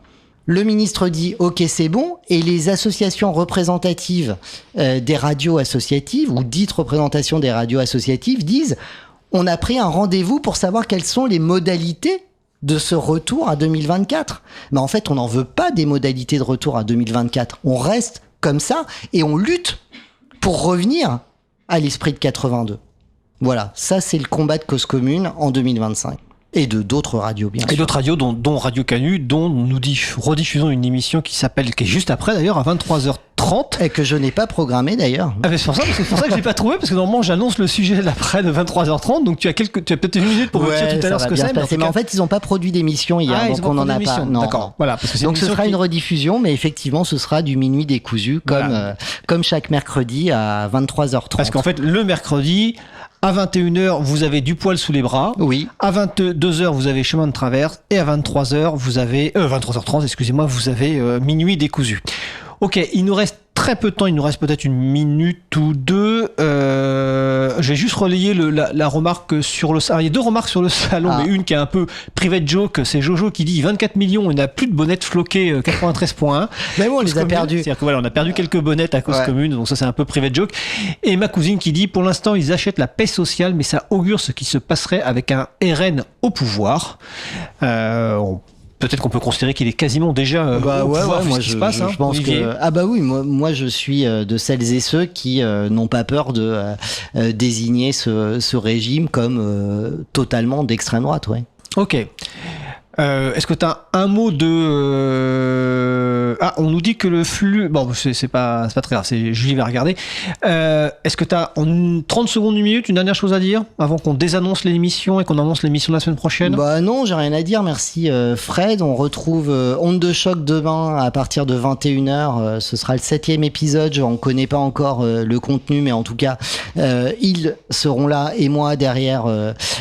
Le ministre dit « Ok, c'est bon », et les associations représentatives des radios associatives, ou dites représentations des radios associatives, disent « On a pris un rendez-vous pour savoir quelles sont les modalités de ce retour à 2024 ». Mais en fait, on n'en veut pas des modalités de retour à 2024. On reste comme ça, et on lutte pour revenir à l'esprit de 82. Voilà, ça c'est le combat de Cause Commune en 2025. Et de d'autres radios, bien sûr. Et d'autres radios, dont Radio Canu, dont nous rediffusons une émission qui est juste après d'ailleurs, à 23h30. Et que je n'ai pas programmé d'ailleurs. Ah, c'est pour ça que je l'ai pas trouvé, parce que normalement j'annonce le sujet d'après de 23h30, donc tu as peut-être une minute pour me dire tout à l'heure ce que c'est. Mais en fait, ils n'ont pas produit d'émission hier, donc on n'en a pas. Non. D'accord. Voilà, parce que donc ce sera une rediffusion, mais effectivement, ce sera du minuit décousu, comme chaque mercredi à 23h30. Parce qu'en fait, le mercredi, à 21h, vous avez Du poil sous les bras. Oui. À 22h, vous avez Chemin de traverse. Et à 23h, vous avez 23h30, excusez-moi, vous avez Minuit décousu. Ok, il nous reste très peu de temps, il nous reste peut-être une minute ou deux. J'ai juste relayé la remarque sur le salon. Il y a deux remarques sur le salon, mais une qui est un peu private joke. C'est Jojo qui dit 24 millions, il n'a plus de bonnettes floquées 93.1. Mais bon, on les a perdus. C'est-à-dire que voilà, on a perdu quelques bonnettes à cause commune, donc ça c'est un peu private joke. Et ma cousine qui dit pour l'instant ils achètent la paix sociale, mais ça augure ce qui se passerait avec un RN au pouvoir. Peut-être qu'on peut considérer qu'il est quasiment déjà au pouvoir, moi ce qui se passe. Je pense Olivier. que moi je suis de celles et ceux qui n'ont pas peur de désigner ce régime comme totalement d'extrême droite, ouais. Ok. Est-ce que tu as un mot de... on nous dit que le flux... Bon, c'est pas très grave, Julie va regarder. Est-ce que tu as en 30 secondes, une minute, une dernière chose à dire avant qu'on désannonce l'émission et qu'on annonce l'émission de la semaine prochaine? Bah non, j'ai rien à dire, merci Fred. On retrouve Onde de choc demain à partir de 21h. Ce sera le 7e épisode, on ne connaît pas encore le contenu, mais en tout cas, ils seront là et moi derrière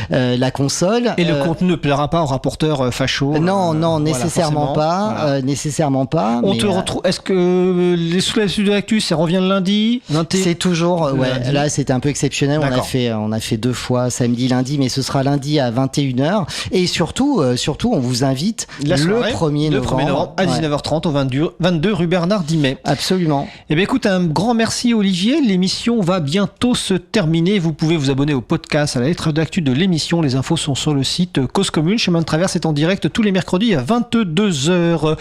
la console. Et le contenu ne plaira pas au rapporteur facho? Non, nécessairement pas. Nécessairement pas. On te retrouve. Est-ce que les sous la suite de l'actu, ça revient le lundi? C'est toujours. lundi. Là, c'était un peu exceptionnel. On a fait 2 fois samedi, lundi, mais ce sera lundi à 21h. Et surtout, on vous invite le 1er novembre à 19h30 au 22 rue Bernard Dimet. Absolument. Eh bien, écoute, un grand merci Olivier. L'émission va bientôt se terminer. Vous pouvez vous abonner au podcast, à la lettre d'actu de l'émission. Les infos sont sur le site Cause Commune. Chemin de traverse est en direct tous les mercredis à 22h.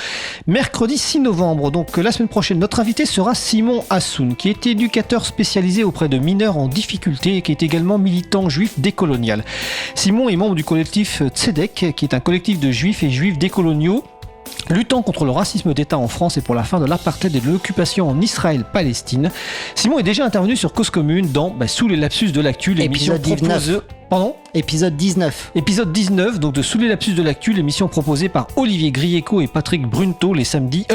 Mercredi 6 novembre, donc la semaine prochaine, notre invité sera Simon Hassoun, qui est éducateur spécialisé auprès de mineurs en difficulté et qui est également militant juif décolonial. Simon est membre du collectif Tzedek, qui est un collectif de juifs et juifs décoloniaux luttant contre le racisme d'État en France et pour la fin de l'apartheid et de l'occupation en Israël-Palestine. Simon est déjà intervenu sur Cause Commune dans Sous les lapsus de l'actu, l'émission proposée... Pardon ? Épisode 19. Épisode 19, donc de Sous les lapsus de l'actu, l'émission proposée par Olivier Grieco et Patrick Brunto les samedis...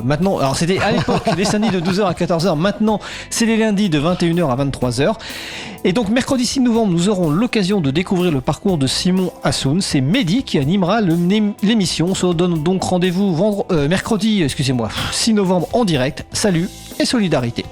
maintenant, alors c'était à l'époque les samedis de 12h à 14h, maintenant c'est les lundis de 21h à 23h. Et donc mercredi 6 novembre, nous aurons l'occasion de découvrir le parcours de Simon Hassoun. C'est Mehdi qui animera l'émission. On se donne donc rendez-vous mercredi 6 novembre en direct. Salut et solidarité.